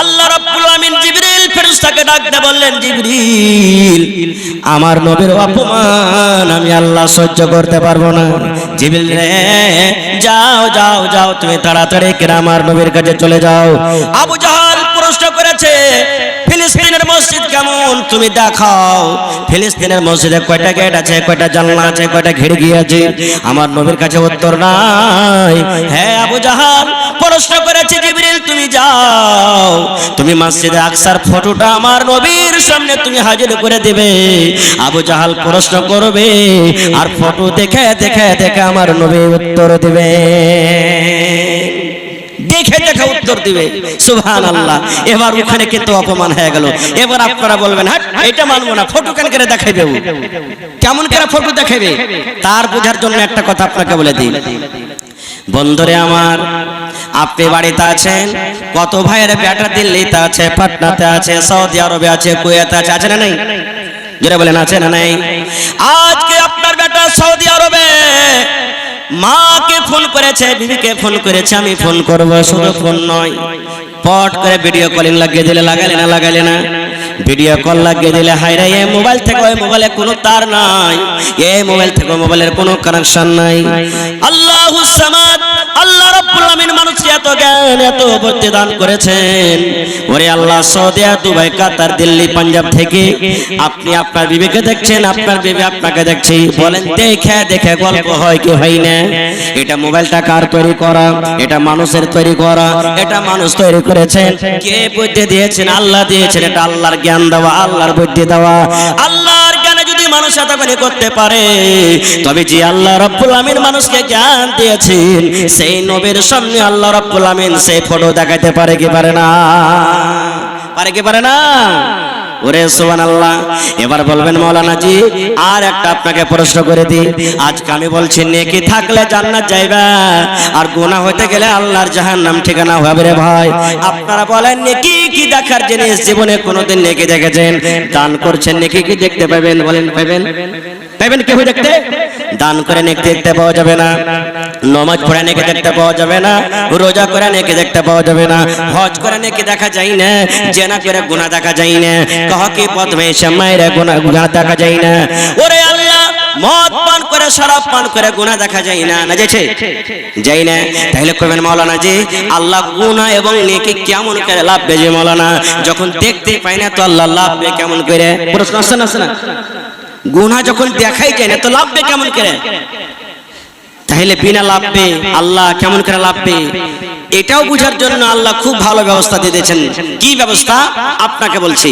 আল্লাহ রাব্বুল আমিন জিবরিল ফেরেশতাকে ডাক দিয়ে বললেন, জিবরিল আমার নবীর অপমান আমি আল্লাহ সহ্য করতে পারবো না। জিবরিল রে যাও যাও যাও, তুমি তাড়াতাড়ি করে আমার নবীর কাছে চলে যাও। আবু জাহাল প্রশ্ন করেছে ফিলিস্তিনের মসজিদ কেমন, তুমি দেখাও। ফিলিস্তিনের মসজিদে কয়টা গেট আছে, কয়টা জানলা আছে, কয়টা খিড়কি আছে? আমার নবীর কাছে উত্তর নাই। হ্যাঁ আবু জাহাল প্রশ্ন করেছে জিবরিল তুমি যাও, তুমি মসজিদে আকসার ফটোটা আমার নবীর সামনে তুমি হাজির করে দিবে। আবু জাহাল প্রশ্ন করবে আর ফটো দেখে দেখে দেখে আমার নবী উত্তর দিবে, দেখে দেখে উত্তর দিবে। সুবহানাল্লাহ। এবার ওখানে কিন্তু অপমান হয়ে গেল। এবার আপনারা বলবেন হ্যাঁ এটা মানবো না, ফটো কেন করে দেখাইবে? কেমন করে ফটো দেখাবে? তার বোঝার জন্য একটা কথা আপনাকে বলে দিই, বন্ধুরে আমার, আপনি বাড়িতে আছেন, কত ভাইয়ের বেটা দিল্লিতে আছে, পাটনাতে আছে, সৌদি আরবে আছে, কুয়েতে আছে, আছে না নাই? জোরে বলেন আছে না নাই? আজকে আপনার বেটা সৌদি আরবে মাকে ফোন করেছে, বিবিকে ফোন করেছে, আমি ফোন করবো। শুধু ফোন নয়, পট করে ভিডিও কলিং লাগিয়ে দিলে, লাগালে না লাগালে না? ভিডিও কল লাগিয়ে দিলে হায় রে, এই মোবাইল থেকে ওই মোবাইলে কোনো তার নাই, এই মোবাইল থেকে মোবাইলের কোনো কানেকশন নাই। আল্লাহুস সামাদ, আল্লাহ রাব্বুল আমিন মানুষকে এত জ্ঞান এত বুদ্ধি দান করেছেন। ওরে আল্লাহ, সৌদি আরব, দুবাই, কাতার, দিল্লি, পাঞ্জাব থেকে আপনি আপনার বিবিকে দেখছেন, আপনার বিবি আপনাকে দেখছে। বলেন দেখে দেখে গল্প হয় কি হয় না? এটা মোবাইলটা কার তৈরি করা? এটা মানুষের তৈরি করা। এটা মানুষ তৈরি করেছেন। কে বুদ্ধি দিয়েছেন? আল্লাহ দিয়েছেন। এটা আল্লাহর জ্ঞান দেওয়া, আল্লাহর বুদ্ধি দেওয়া। আল্লাহর জ্ঞানে যদি মানুষ এতখানি করতে পারে, তবে যে আল্লাহ রাব্বুল আমিন মানুষকে জ্ঞান দিয়েছেন, সেই নবীর সামনে আল্লাহ রাব্বুল আমিন সেই ফটো দেখাতে পারে কি পারে না? পারে কি পারে না? ওরে সুবহানাল্লাহ। এবার বলবেন মাওলানা জি আর একটা আপনাকে প্রশ্ন করে দিই, আজকে আমি বলছি নেকি থাকলে জান্নাত যাইবা, আর গুনাহ হতে গেলে আল্লাহর জাহান্নাম ঠিকানা হবে রে ভাই। আপনারা বলেন নেকি কি দেখার জিনিস? জীবনে কোনোদিন নেকি দেখেছেন? দান করছেন নেকি কি দেখতে পাবেন? বলেন পাবেন? পাবেন কেউ দেখতে? দান করে নেকি দেখতে পাওয়া যাবে না, নামাজ পড়ে নেকি দেখতে পাওয়া যাবে না, রোজা করে নেকি দেখতে পাওয়া যাবে না, হজ করে নেকি দেখা যায় না, জেনা করে গুনাহ দেখা যায় না, কহকি পথে মায়ের গুনাহ দেখা যায় না। ওরে আল্লাহ, মদ পান করে শরাব পান করে গুনাহ দেখা যায় না, না যাচ্ছে? যাই না। তাহলে কইবেন মাওলানা জি আল্লাহ গুনাহ এবং নেকি কেমন করে লাভ দেবে? মাওলানা যখন দেখতে পাই না তো আল্লাহ লাভ দেবে কেমন করে? প্রশ্ন আসছে না? আসছে না? গুনাহ যখন দেখাই যায় না তো লাভ দেবে কেমন করে? তাহলে বিনা লাভে আল্লাহ কেমন করে লাভবে? এটাও বুঝার জন্য আল্লাহ খুব ভালো ব্যবস্থা দিয়ে দিয়েছেন। কি ব্যবস্থা? আপনাকে বলছি।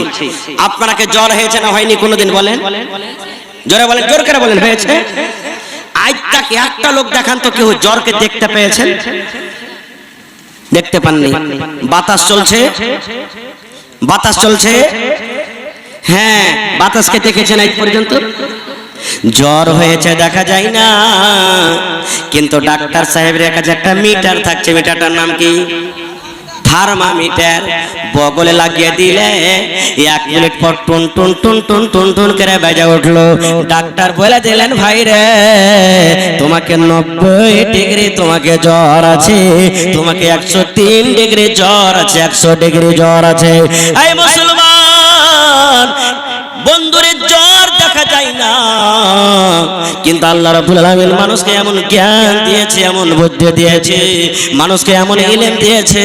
আপনাকে জ্বর হয়েছে না হয়নি কোনোদিন? বলেন জোরে বলেন, জোর করে বলেন হয়েছে। আজ তাকে একটা লোক দেখান তো কেউ জ্বরকে দেখতে পেয়েছেন? দেখতে পাননি। বাতাস চলছে, বাতাস চলছে, হ্যাঁ বাতাসকে দেখেছেন আজ পর্যন্ত? জ্বর হয়েছে দেখা যায় না, কিন্তু ডাক্তার সাহেবের কাছে একটা মিটার থাকছে। মিটারটার নাম কি? থার্মামিটার বগলে লাগিয়ে দিলে 1 মিনিট পর টুন টুন টুন টুন টুন টুন করে বেজে উঠলো। ডাক্তার বলে দিলেন, ভাই রে তোমাকে 90 ডিগ্রি তোমাকে জ্বর আছে, তোমাকে 103 ডিগ্রি জ্বর আছে, 100 ডিগ্রি জ্বর আছে। এই মুসলমান বন্ধুরে, জ্বর দেখা যায় না, কিন্তু আল্লাহ রাব্বুল আলামিন মানুষকে এমন জ্ঞান দিয়েছে, এমন বুদ্ধি দিয়েছে, মানুষকে এমন ইলম দিয়েছে,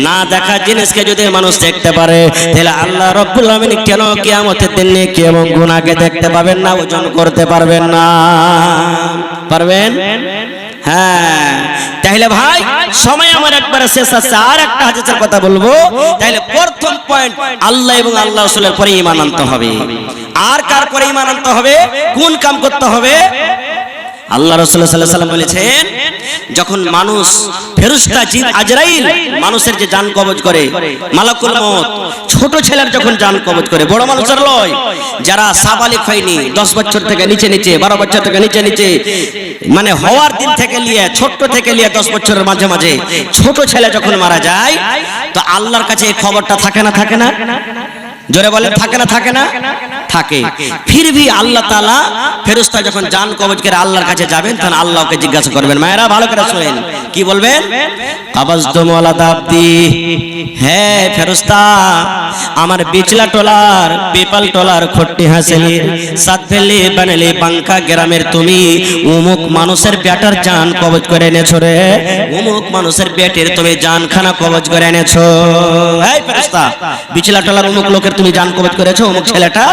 না দেখা জিনিসকে যদি মানুষ দেখতে পারে, তাহলে আল্লাহ রাব্বুল আলামিন কেন কিয়ামতের দিন নেকি এবং গুনাহকে দেখতে পাবেন না, ওজন করতে পারবেন না? পারবেন? হ্যাঁ। তাহলে ভাই সময় আমার একবারে শেষ আছে, আর একটা হাদিসের কথা বলবো। তাহলে প্রথম পয়েন্ট, আল্লাহ এবং আল্লাহ রাসূলের পরে ঈমান আনতে হবে। আর কার পরে ঈমান আনতে হবে? কোন কাম করতে হবে? আল্লাহ রাসূল সাল্লাল্লাহু আলাইহি ওয়াসাল্লাম বলেছেন, যখন মানুষ ফেরেশতা জিন আজরাইল মানুষের যে জান কবজ করে, মালাকুল মউত ছোট ছেলের যখন জান কবজ করে, বড় মানুষের লয়, যারা সাবালিক হয়নি, 10 বছর থেকে নিচে নিচে, 12 বছর থেকে নিচে নিচে, মানে হওয়ার দিন থেকে নিয়ে, ছোট থেকে নিয়ে 10 বছরের মাঝে মাঝে ছোট ছেলে যখন মারা যায়, তো আল্লাহর কাছে এই খবরটা থাকে না? থাকে না? জোরে বলেন, থাকে না? থাকে না? থাকে। ফির ভি আল্লাহ তাআলা ফেরেশতা যখন জান কবজ করে আল্লাহর কাছে যাবেন, তখন আল্লাহকে জিজ্ঞাসা করবেন। মায়েরা ভালো করে শুনেন, কি বলবেন? কাবাজতুম ওয়ালা তাবদি, হে ফেরেশতা, আমার বিচলা টোলার, পেপাল টোলার, খট্টি হাসিলির, সাতফেলি বানালি বাঙ্কা গ্রামের তুমি অমুক মানুষের বেটার জান কবজ করে এনেছো রে, অমুক মানুষের বেটের তুমি জানখানা কবজ করে এনেছো। হে ফেরেশতা, বিচলা টোলার অমুক লোকের তুমি জান কবজ করেছো, অমুক ছেলেটা?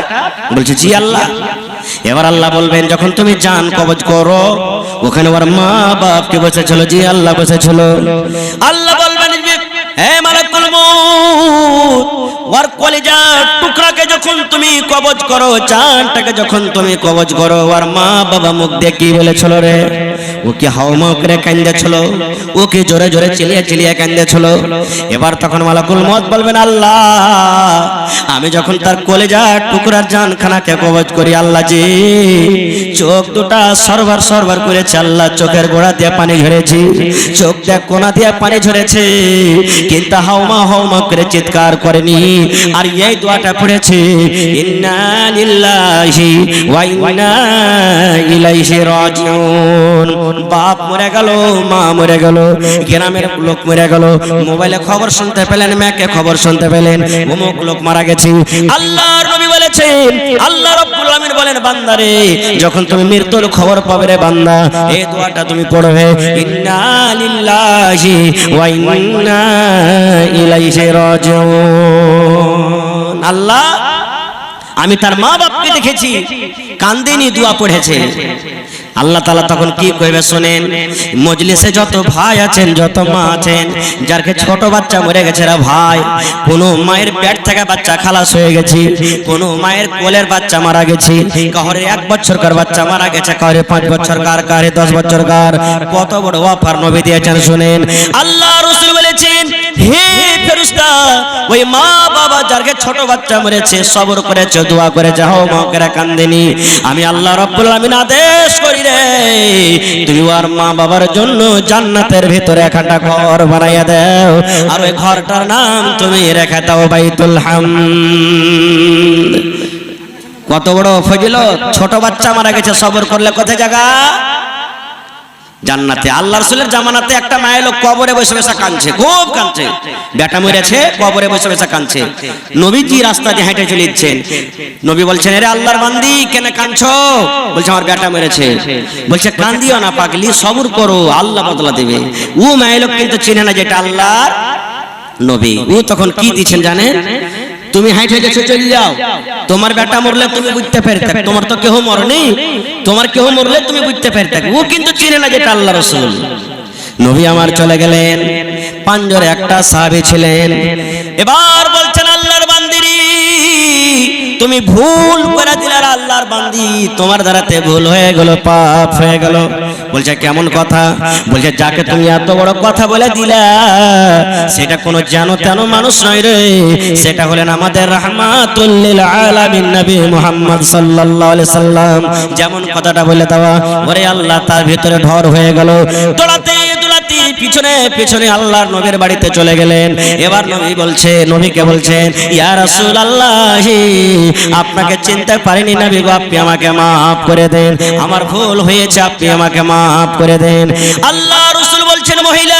বলছে জি আল্লাহ। এবার আল্লাহ বলবেন, যখন তুমি জান কবজ করো, ওখানে ওর মা বাপ কে বসেছিল? জি আল্লাহ বসেছিল। আল্লাহ বলবেন, হে মালাকুল মউত, ওর কলিজার টুকরাকে যখন তুমি কবজ করো, জানটাকে যখন তুমি কবজ করো, ওর মা বাবা মুখ দিয়ে কি বলেছিল রে? ও কি হাওমাও করে কান্দেছিল? ও কি জোরে জোরে চিল্লিয়ে চিল্লিয়ে কান্দেছিল? এবার তখন মালাকুল মউত বলবেন, আল্লাহ আমি যখন তার কলিজার টুকরার জানখানাকে কবজ করি, আল্লাহ জি চোখ দুটা সরবার সরবার করেছে, আল্লাহ চোখের গোড়া দিয়ে পানি ঝরেছে, চোখ দিয়ে কোনা দিয়ে পানি ঝরেছে, কিন্তু হাওমা হাওমা করে চিৎকার করেনি। আর এই দোয়াটা পড়েছে, ইন্না লিল্লাহি ওয়া ইন্না ইলাইহি রাজিউন। বাপ মরে গেল, মা মরে গেল, গ্রামের লোক মরে গেল, মোবাইলে খবর শুনতে পেলেন, মেয়েকে খবর শুনতে পেলেন, অমুক লোক মারা গেছে। আল্লাহর নবী বলেছেন, আল্লাহ রাব্বুল আলামিন বলেন, বান্দারে যখন তুমি মৃত্যুর খবর পাবে রে বান্দা, এই দোয়াটা তুমি পড়বে, ইন্না লিল্লাহি ওয়া ইন্না ইলাইহি রাজিউন। আল্লাহ আমি তার মা বাপকে দেখেছি কান্দেনি, দোয়া পড়েছে। আল্লাহ তাআলা তখন কি কইবে শুনেন, মজলিসে যত ভাই আছেন, যত মা আছেন, যারকে ছোট বাচ্চা মরে গেছে রা ভাই, কোন মায়ের পেট থেকে বাচ্চা খালাস হয়ে গেছে, কোন মায়ের কোলের বাচ্চা মারা গেছে, কাহরে 1 বছরকার বাচ্চা মারা গেছে, কাহরে 5 বছরকার, কাহরে 10 বছরকার, কত বড় অফার নবী দিয়েছেন শুনেন। আল্লাহ রাসূল বলেছেন, হে ফেরেশতা, ওই মা বাবা যারকে ছোট বাচ্চা মরেছে, সবর করেছে, দোয়া করেছে, হাও মা করে কান্দেনি, আমি আল্লাহ রাব্বুল আলামিন আদেশ করি রে, তুমি ওর মা বাবার জন্য জান্নাতের ভিতরে একটা ঘর বানাইয়া দাও, আর ওই ঘরটার নাম তুমি রেখে দাও বাইতুল হামদ। কত বড় ফজিলত! ছোট বাচ্চা মারা গেছে, সবর করলে কোথায় জায়গা? জান্নাতে। আল্লাহ রাসূলের জামানাতে একটা মায়ের লোক কবরে বসে বসে কাঁদছে, খুব কাঁদছে, বেটা মরেছে, কবরে বসে বসে কাঁদছে। নবীজি রাস্তা দিয়ে হেঁটে চলে যাচ্ছেন, নবী বলছেন, আরে আল্লাহর বান্দি কেন কাঁদছো? বলছে আমার বেটা মরেছে। বলছে কান্দিও না পাগলি, সবর করো, আল্লাহ বদলা দেবে। ও মায়ের লোক কিন্তু চিনে না যেটা আল্লাহর নবী। ও তখন কি দিচ্ছেন জানেন? তুমি হাইট হেঁটে চলে যাও, তোমার বেটা মরলে তুমি বুঝতে পারতে, তোমার তো কেউ মরেনি, তোমার কেউ মরলে তুমি বুঝতে পারতে। ও কিন্তু চিনে না যেটা আল্লাহ রাসূল। নবী আমার চলে গেলেন, পাঞ্জরে একটা সাহাবী ছিলেন। এবার বলছেন, আল্লাহর বান্দিরি তুমি ভুল করে দিলে, আল্লাহর বান্দি তোমার দ্বারাতে ভুল হয়ে গেল, পাপ হয়ে গেল। বলছে কেমন কথা? বলছে যাকে তুমি এত বড় কথা বলে দিলা, সেটা কোনো জানো তেনো মানুষ নয় রে, সেটা হলেন আমাদের রাহমাতুল লিল আলামিন নবী মুহাম্মদ সাল্লাল্লাহু আলাইহি সাল্লাম। যেমন কথাটা বলে দেওয়া, ওরে আল্লাহ তার ভিতরে ঢর হয়ে গেল, দৌড়াতে দৌড়াতে পিছনে পিছনে আল্লাহর নবীর বাড়িতে চলে গেলেন। এবার নবীকে বলছেন, ইয়া রাসূলুল্লাহ, আপনাকে চিনতে পারিনি নবী গো, আপনি আমাকে মাফ করে দেন, আমার ভুল হয়েছে, আপনি আমাকে মাফ করে দেন। আল্লাহ রাসূল বলছেন, মহিলা,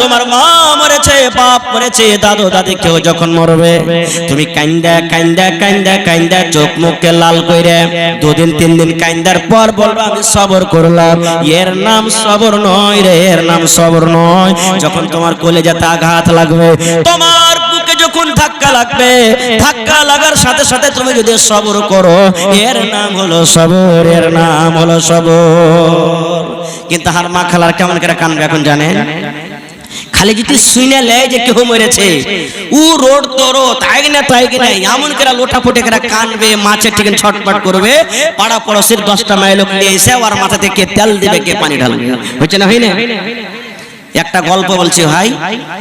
তোমার মা মরেছে, বাপ মরেছে, দাদু দাদি কেউ যখন মরবে তুমি কান্দা কান্দা কান্দা কান্দা চোখ মুখে লাল কইরে 2 দিন 3 দিন কান্দার পর বলবা আমি সবর করলাম। এর নাম সবর নয় রে, এর নাম সবর নয়। যখন তোমার কলেজাতে আঘাত লাগবে, তোমার বুকে যখন ধাক্কা লাগবে, ধাক্কা লাগার সাথে সাথে তুমি যদি সবর করো, এর নাম হলো সবর, এর নাম হলো সবর। কিন্তু হার মা খালার কেমন করে কানবে এখন জানেন? খালি যদি শুনে লেয় যে কেউ মরেছে, ও রোড তোরো তাই না এমন করে লোটাফুটে করে কানবে, মাছের ঠিক ছটপট করবে। পাড়া পড়োশির 10টা মাইল লোক নিয়ে এসে ওর মাথা থেকে তেল দিবে, কে পানি ঢালবে। হচ্ছে না, হয় না? একটা গল্প বলছি ভাই।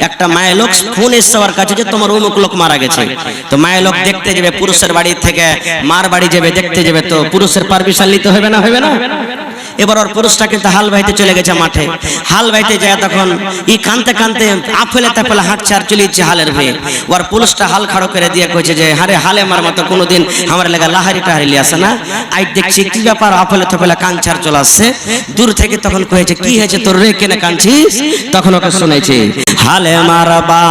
একটা মায়ের লোক ফোন এসছে ওর কাছে যে তোমার অমুক লোক মারা গেছে। তো মায়ের লোক দেখতে যাবে, পুরুষের বাড়ি থেকে মার বাড়ি যাবে দেখতে যাবে, তো পুরুষের পারমিশন নিতে হবে না, হবে না? এবার ওর পুরুষটা কিন্তু হাল বাইতে চলে গেছে মাঠে। হাল বাইতে যায় তখন ই কানতে কানতে আফেলে তাফেলে হাঁটছে আর চলেছে হালের ভয়ে। ওর পুরুষটা হাল খাড়ো করে দিয়ে কইছে যে হারে হালে মার মতো কোনোদিন আমার লেগা লাহারি টাহারি আসে না, আজ দেখছি কি ব্যাপার, আফেলে তাফেলে কানছার চলে আসছে। দূর থেকে তখন কয়েছে, কি হয়েছে তোর রে, কেনে কানছিস? তখন ওকে শুনেছে, হালে মারবা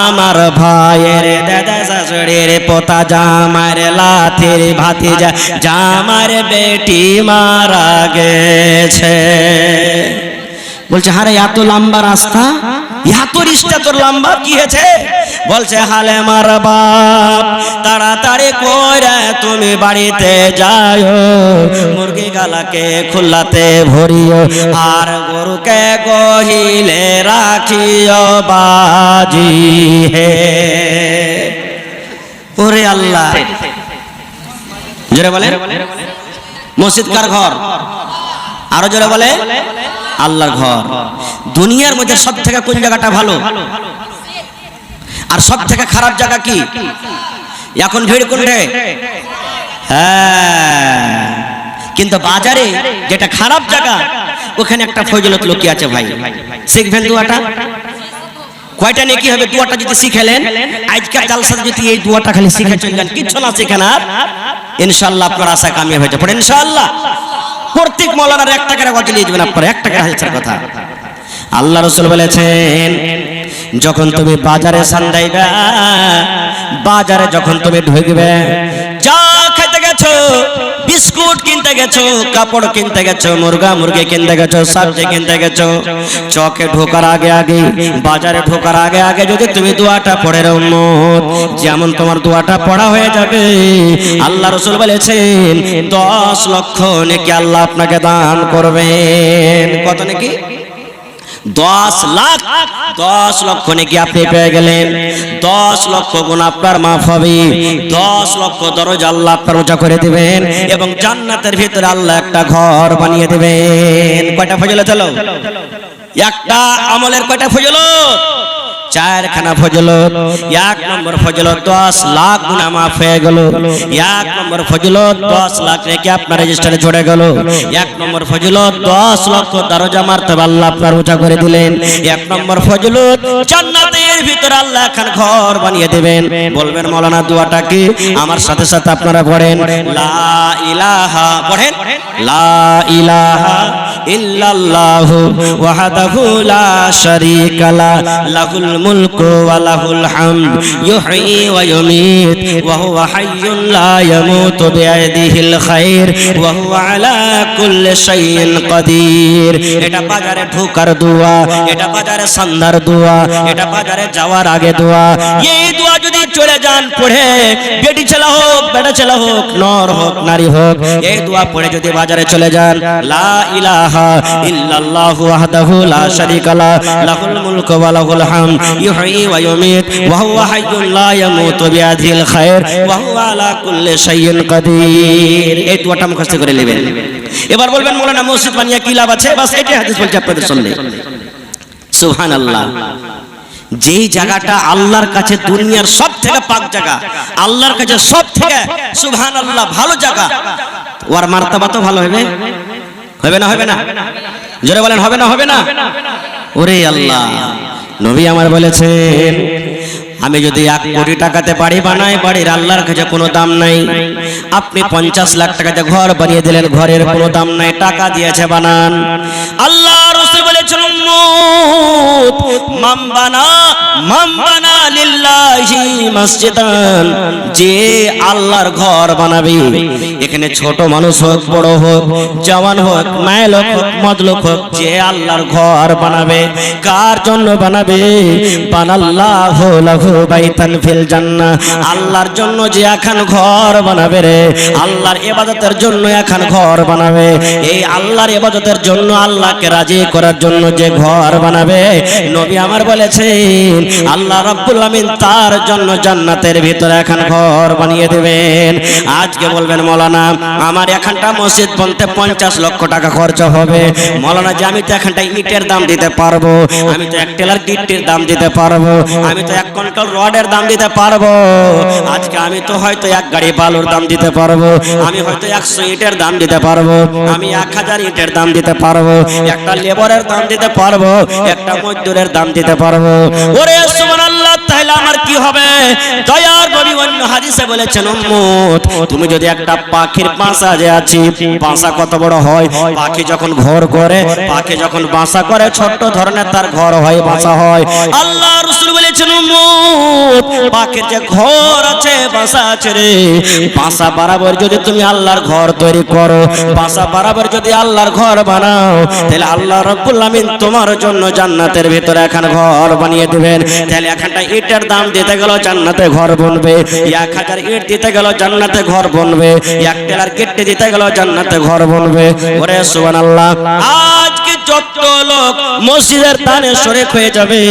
আমার ভাইয়ের দাদা শাশুড়ির পোতা জামার লাথির ভাতিজা জামার বেটি মারা গেছে। বলছে, হারে এত লম্বা রাস্তা, এত রিস্তা তোর লম্বা, কি হয়েছে? বলছে, হালে মার বাপ তাড়াতাড়ি করে তুমি বাড়িতে যাও, মুরগি গালাকে খুল্লাতে ভরিও আর গরুকে গহিলে রাখিও বাজি হে। ওরে আল্লাহ, জোরে বলে। মসজিদ কার ঘর? আরো জোরে বলে, আল্লাহর ঘর। দুনিয়ার মধ্যে সব থেকে কোন জায়গাটা ভালো আর সব থেকে খারাপ জায়গা কি? এখন ভিড় কোনটা? হ্যাঁ, কিন্তু বাজারে যেটা খারাপ জায়গা, ওখানে একটা ফজিলত লুকিয়ে আছে ভাই। শিখবেন দোয়াটা, কয়টা নেকি হবে দোয়াটা যদি শিখেলেন। আজকের জালসাতে যদি এই দোয়াটা খালি শিখে চললেন, কিছু না শিখেন আর ইনশাআল্লাহ আপনার আশা কামিয়াব হয়ে যাবে ইনশাআল্লাহ। প্রত্যেক মাওলানার 1 টাকা করে দিয়ে দিবেন আপনারা, 1 টাকা হাজার কথা। আল্লাহ রাসূল বলেছেন, যখন তুমি বাজারে সান্দাইবা, বাজারে যখন তুমি ঢুকবে, যা খেতে গেছো, বিস্কুট কিনতে গেছো, কাপড় কিনতে গেছো, মুরগা মুরগি কিনতে গেছো, সবজি কিনতে গেছো, চকে ঢোকার আগে আগে, বাজারে ঢোকার আগে আগে যদি তুমি দোয়াটা পড়ে নাও, যেমন তোমার দোয়াটা পড়া হয়ে যাবে, আল্লাহ রাসূল বলেছেন 10 লক্ষ নেকি আল্লাহ আপনাকে দান করবেন। কত নাকি? 10 লাখ, 10 লক্ষ নাকি আপনি পেয়ে গেলেন। 10 লক্ষ গুণ আপনার মাফ হবে, 10 লক্ষ দরজা আল্লাহ আপনার উঁচা করে দিবেন এবং জান্নাতের ভিতরে আল্লাহ একটা ঘর বানিয়ে দিবেন। কয়টা ফজিলত হলো? একটা আমলের কয়টা ফজিলত? 4খানা ফজিলত। 1 নম্বর ফজিলত 10 লাখ গুনাহ মাফ হয়ে গেল। 1 নম্বর ফজিলত 10 লাখ রেখে আপনার রেজিস্টারে জুড়ে গেল। 1 নম্বর ফজিলত 10 লক্ষ দরজা মারতাবা আল্লাহ আপনার উঁচা করে দিলেন। 1 নম্বর ফজিলত জান্নাতের ভিতরে আল্লাহ এখন ঘর বানিয়ে দিবেন। বলবেন মাওলানা দোয়াটা কি? আমার সাথে সাথে আপনারা পড়েন, লা ইলাহা, পড়েন, লা ইলাহা ইল্লাল্লাহু ওয়াহদাহু লা শারীকা লা, লাহুল মুলকু ওয়া লাহুল হামদ, ইউহয়ী ওয়া ইউমীত ওয়া হুয়া হাইয়্যুন লা ইয়ামুতু বিয়াদিহিল খায়র ওয়া হুয়া আলা কুল্লি শাইইন কাদির। এটা বাজারে ঢোকার দোয়া, এটা বাজারে সন্ধ্যার দোয়া, এটা বাজারে যাওয়ার আগে দোয়া। এই দোয়া যদি চলে যান পড়ে, বেটি ছেলে হোক বেটা ছেলে হোক, নর হোক নারী হোক, এই দোয়া পড়ে যদি বাজারে চলে যান, লা ইলাহা ইল্লাল্লাহু ওয়াহদাহু লা শারীকা লা, লাহুল মুলকু ওয়া লাহুল হামদ, ইউহয়ী ওয়া ইউমীত ওয়া হুয়া হাইয়্যুন লা ইয়ামুতু বিয়াদিহিল খায়র ওয়া হুয়া আলা কুল্লি শাইইন কাদির। এই দোয়াটা মুখস্থ করে নেবেন। এবার বলবেন মাওলানা মসজিদ বানিয়ে কি লাভ আছে? বাস এটাই হাদিস বলছে আপনাদের সামনে। সুবহানাল্লাহ। যেই জায়গাটা আল্লাহর কাছে দুনিয়ার সব থেকে পাক জায়গা, আল্লাহর কাছে সব থেকে সুবহানাল্লাহ ভালো জায়গা, ওর মার্তবা তো ভালো হবে, হবে না হবে না? জোরে বলেন হবে না হবে না? ওরে আল্লাহ, নবী আমার বলেছেন আমি যদি 1 কোটি টাকাতে বাড়ি বানাই, বাড়ির আল্লাহর কাছে কোনো দাম নাই। আপনি 50 লাখ টাকাতে ঘর বানিয়ে দিলেন, ঘরের কোনো দাম নাই, টাকা দিয়েছে বানান। আল্লাহ রাসূল বলেছেন মান বানা লিল্লাহি মসজিদান, যে আল্লাহর ঘর বানাবে, এখানে ছোট মানুষ হোক বড় হোক জওয়ান হোক মাইলক হোক মদলক হোক, যে আল্লাহর ঘর বানাবে, কার জন্য বানাবে? বানাল্লাহু লাহু বাইতান ফিল জান্নাহ, আল্লাহর জন্য যে এখন ঘর বানাবে রে, আল্লাহর ইবাদতের জন্য এখন ঘর বানাবে, এই আল্লাহর ইবাদতের জন্য আল্লাহকে রাজি করার জন্য যে ঘর বানাবে, নবী আমার বলেছেন আল্লাহ রাব্বুল আমিন তার জন্য জান্নাতের ভিতরে এখন ঘর বানিয়ে দেবেন। আজকে বলবেন মাওলানা আমার এখানটা মসজিদ বনতে 50 লক্ষ টাকা খরচ হবে। মাওলানা যে আমি তো এখানটা ইটের দাম দিতে পারবো, আমি তো 1 টেলার গিট্টির দাম দিতে পারবো, আমি তো 1 কুইন্টাল রডের দাম দিতে পারবো, আজকে আমি তো হয়তো 1 গাড়ি বালুর দাম দিতে পারবো, আমি হয়তো 100 ইটের দাম দিতে পারবো, আমি 1000 ইটের দাম দিতে পারবো, একটা লেবারের দাম দিতে পারবো, একটা মজদুরের দাম দিতে পারবো। ওরে সুবহানাল্লাহ, তাহলে আমার কি হবে? দয়ার নবী অন্য হাদিসে বলেছেন উম্মত তুমি যদি একটা পাখির বাসা যে আছে, বাসা কত বড় হয়, পাখি যখন ঘর করে, পাখি যখন বাসা করে ছোট ধরনের তার ঘর হয়, বাসা হয়। আল্লাহ রাসূল বলেছেন উম্মত পাখির যে ঘর আছে বাসা আছে রে, বাসা বরাবর যদি তুমি আল্লাহর ঘর তৈরি করো, বাসা বরাবর যদি আল্লাহর ঘর বানাও, তাহলে আল্লাহ রাব্বুল আমিন তোমার জন্য জান্নাতের ভিতরে এখন ঘর বানিয়ে দিবেন। তাহলে এখানটা ইটের দাম দিতে গেল জান্নাতে ঘর বনবে, 1000 ইট দিতে গেল জান্নাতে ঘর বনবে, 1 টেলার গিট্টি দিতে গেল জান্নাতে ঘর বনবে। ওরে সুবহানাল্লাহ, আজকে যত লোক মসজিদের দানে শরীক হয়ে যাবে,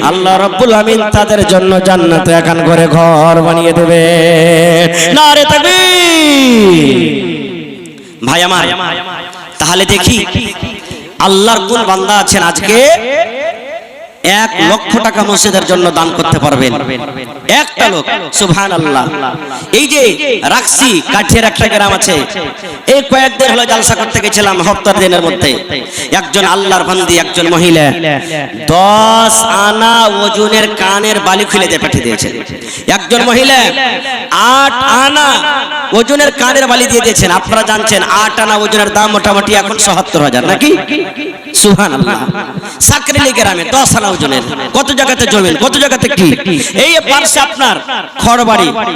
আল্লাহ রাব্বুল আমিন তাদের জন্য জান্নাতে এখন করে ঘর বানিয়ে দেবে। নারে তাকবীর। ভাই আমার, তাহলে দেখি আল্লাহর কোন বান্দা আছেন আজকে 1 লক্ষ টাকা মসজিদের জন্য দান করতে পারবেন? একটা লোক। সুবহানাল্লাহ। এই যে রাখছি কাঠিয়ার একটা গ্রাম আছে, এই কয়েকদিন হলো জলসা করতে গেছিলাম, হপ্তার দিনের মধ্যে একজন আল্লাহর বান্দি, একজন মহিলা 10 আনা ওজনের কানের বালি খুলে দিয়ে পাঠিয়ে দিয়েছেন। একজন মহিলা 8 আনা ওজনের কানের বালি দিয়ে দিয়েছেন। আপনারা জানছেন 8 আনা ওজনের দাম মোটামুটি এখন ৭০,০০০ নাকি? সুবহানাল্লাহ। সাকরেলি গ্রামে 10 আনা ওজনের, কত জায়গাতে জমিন, কত জায়গাতে কি, এই পাশে আপনার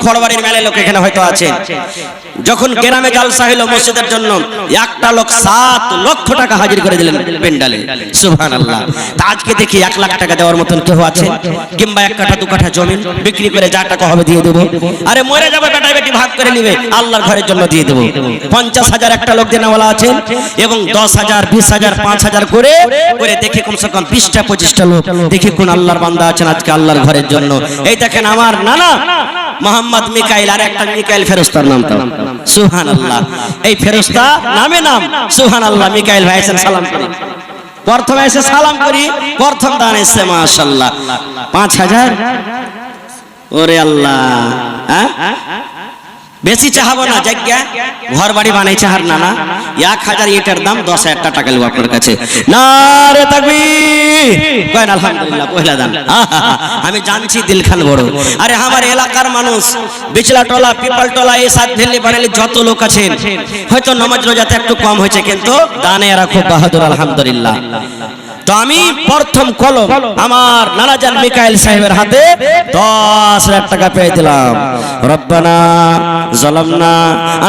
খড়বাড়ির মেলে লোক এখানে হয়তো আছে। যখন গ্রামে জালসা হলো মসজিদের জন্য, একটা লোক 7 লক্ষ টাকা হাজির করে দিলেন পেন্ডালে। সুবহানাল্লাহ। তা আজকে দেখি 1 লাখ টাকা দেওয়ার মতন কেউ আছে? কিংবা 1 কাঠা 2 কাঠা জমিন বিক্রি করে যা টাকা হবে দিয়ে দেবো। আরে মরে যাবে বেটা বেটি ভাগ করে নিবে, আল্লাহর ঘরের জন্য দিয়ে দেবো। 50,000 একটা লোক দেনেওয়ালা আছেন, এবং 10,000 20,000 5,000 করে দেখি কমসে কম 20টা 25টা লোক দেখি কোন আল্লাহর বান্দা আছেন আজকে আল্লাহর ঘরের জন্য। এই দেখেন আমার নানা মোহাম্মদ মিকাইল, আর একটা মিকাইল ফেরেশতার নাম তো। সুবহানাল্লাহ। এই ফেরেশতা নামে নাম। সুবহানাল্লাহ। মিকাইল ভাই এসে সালাম করি, প্রথমে এসে সালাম করি, প্রথম দান এসে মাশাআল্লাহ 5,000। ওরে আল্লাহ, হ্যাঁ বেশি চাহাবো না, জায়গা ঘর বাড়ি বানাইছে হার নানা, 1000 ইটের দাম 10,000 টাকা নেব আপনার কাছে। নারে তাকবীর। কয়েন আলহামদুলিল্লাহ, পয়লা দান। আমি জানছি দিলখান বড়। আরে আমার এলাকার মানুষ বিচলা টলা পিপল টলা এই সাত ভেলি বানালি যত লোক আছেন, হয়তো নামাজ রোজাতে একটু কম হয়েছে, কিন্তু দানে এরা খুব বাহাদুর আলহামদুলিল্লাহ। তো আমি প্রথম কলম আমার নানাজান মিকাইল সাহেবের হাতে 10,000 টাকা পেয়ে দিলাম। রব্বানা যালামনা